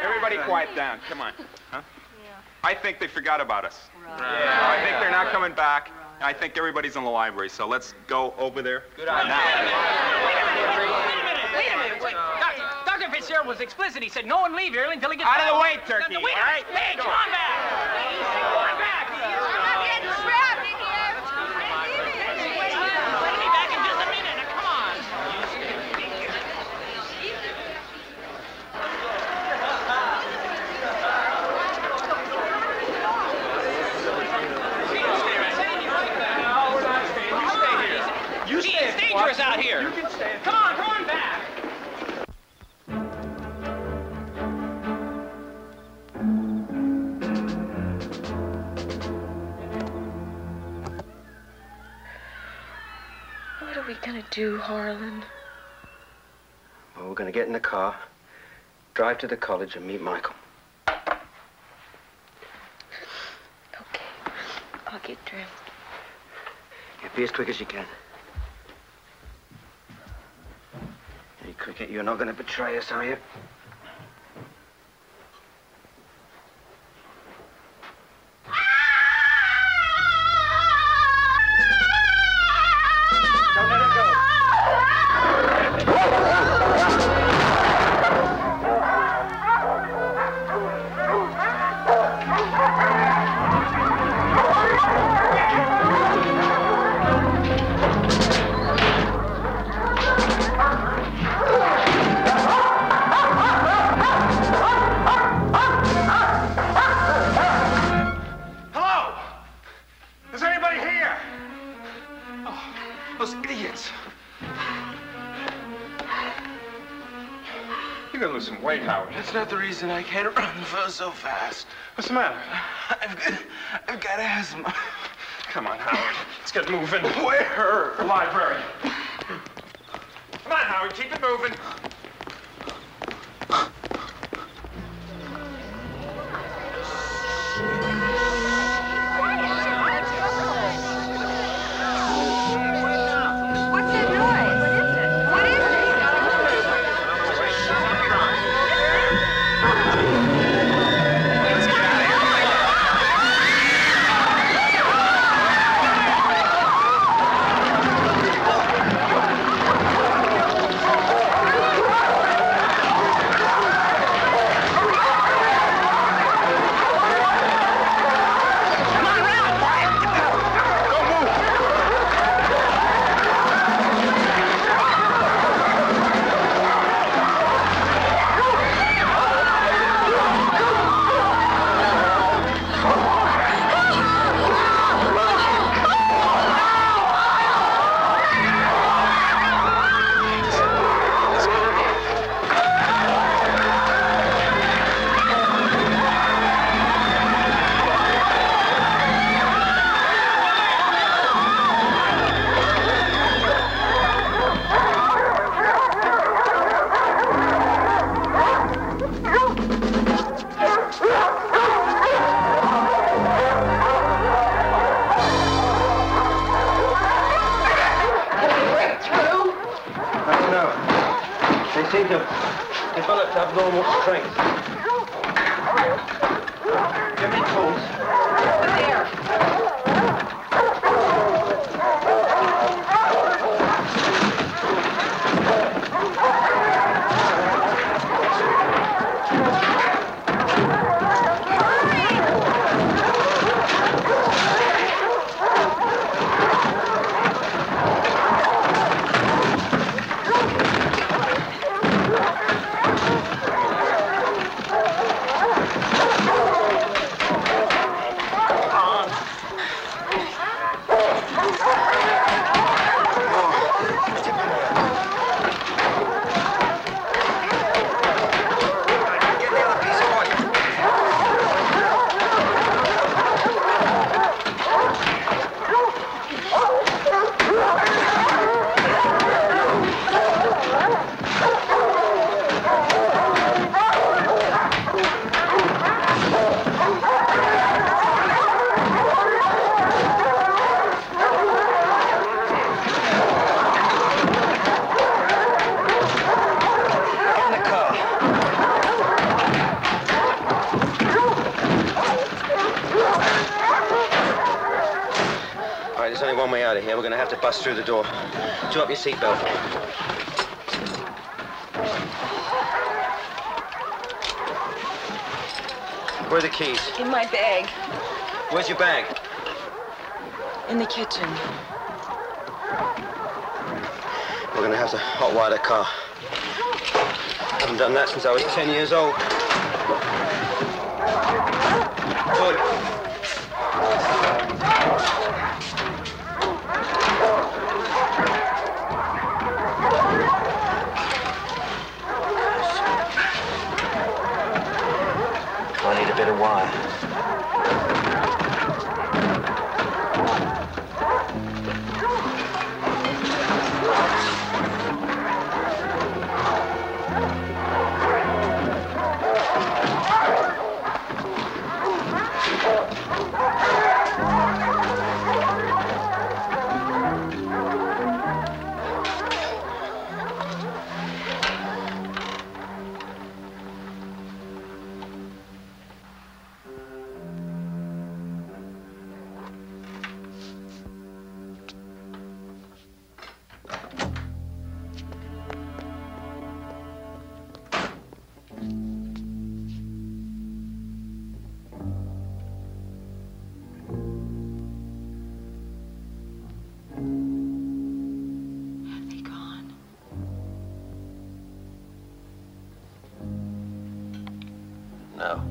S2: Everybody quiet down. Come on. Huh? I think they forgot about us. I think they're not coming back. I think everybody's in the library, so let's go over there.
S18: Good idea.
S6: Wait a minute. Dr. Fitzgerald was explicit. He said no one leave here until he gets
S2: Out of the
S6: back.
S2: way, Turkey,
S6: Wait a
S2: all right?
S6: minute. Hey, come on back. Come on back.
S14: I'm getting trapped in here.
S6: We'll be back in just a minute. Now, come on. You stay. It's dangerous out here. You can stay. Come on back.
S9: What are we gonna do, Harlan?
S19: Well, we're going to get in the car, drive to the college, and meet Michael.
S9: Okay. I'll get dressed.
S19: Yeah, be as quick as you can. Hey, Cricket, you're not going to betray us, are you? Don't let her go.
S2: Hello? Is anybody here? Oh, those idiots. You're gonna lose some weight, Howard.
S13: That's not the reason I can't run so fast.
S2: What's the matter?
S13: I've got asthma.
S2: Come on, Howard. Let's get moving.
S13: Where?
S2: The library. Come on, Howard. Keep it moving.
S14: What's that noise? What is
S19: They seem to have developed abnormal strength. Give me tools. we're going to have to bust through the door. Do up your seatbelt. Where are the keys?
S8: In my bag.
S19: Where's your bag?
S8: In the kitchen.
S19: We're going to have to hotwire the car. I haven't done that since I was 10 years old. Good. I need a bit of wire. No.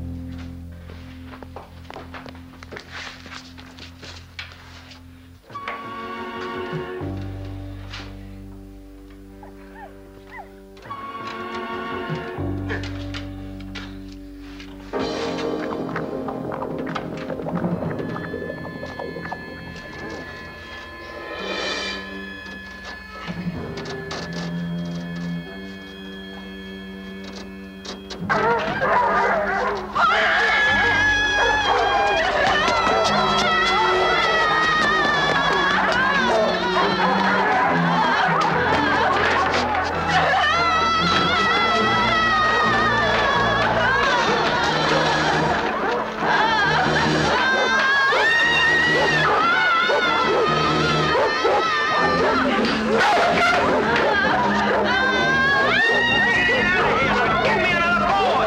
S6: Give me another boy!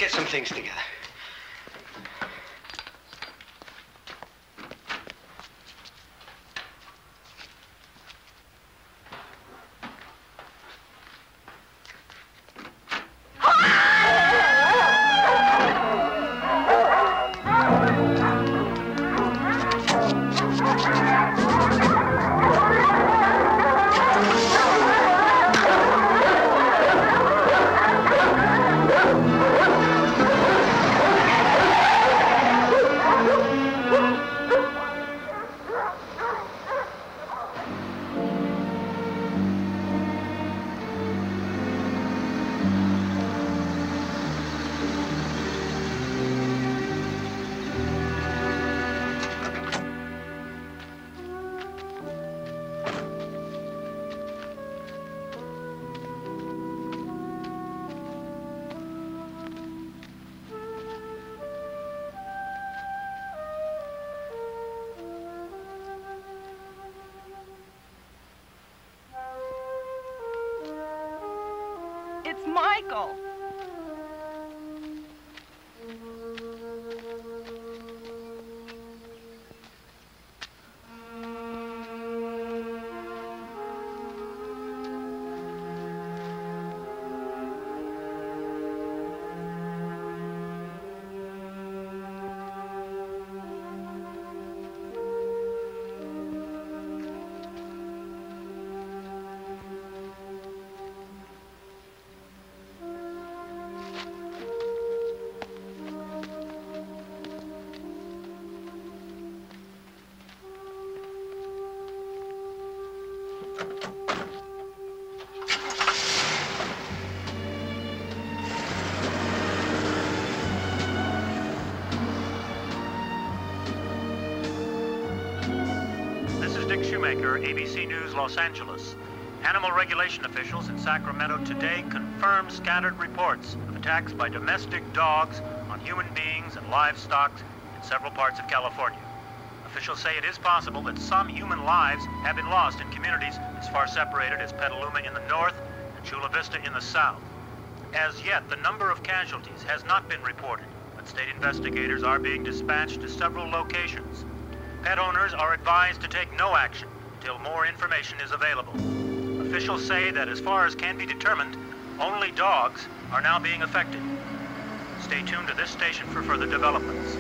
S18: get some things together.
S8: It's Michael.
S17: Shoemaker, ABC News, Los Angeles. Animal regulation officials in Sacramento today confirm scattered reports of attacks by domestic dogs on human beings and livestock in several parts of California. Officials say it is possible that some human lives have been lost in communities as far separated as Petaluma in the north and Chula Vista in the south. As yet, the number of casualties has not been reported, but state investigators are being dispatched to several locations. Pet owners are advised to take no action until more information is available. Officials say that as far as can be determined, only dogs are now being affected. Stay tuned to this station for further developments.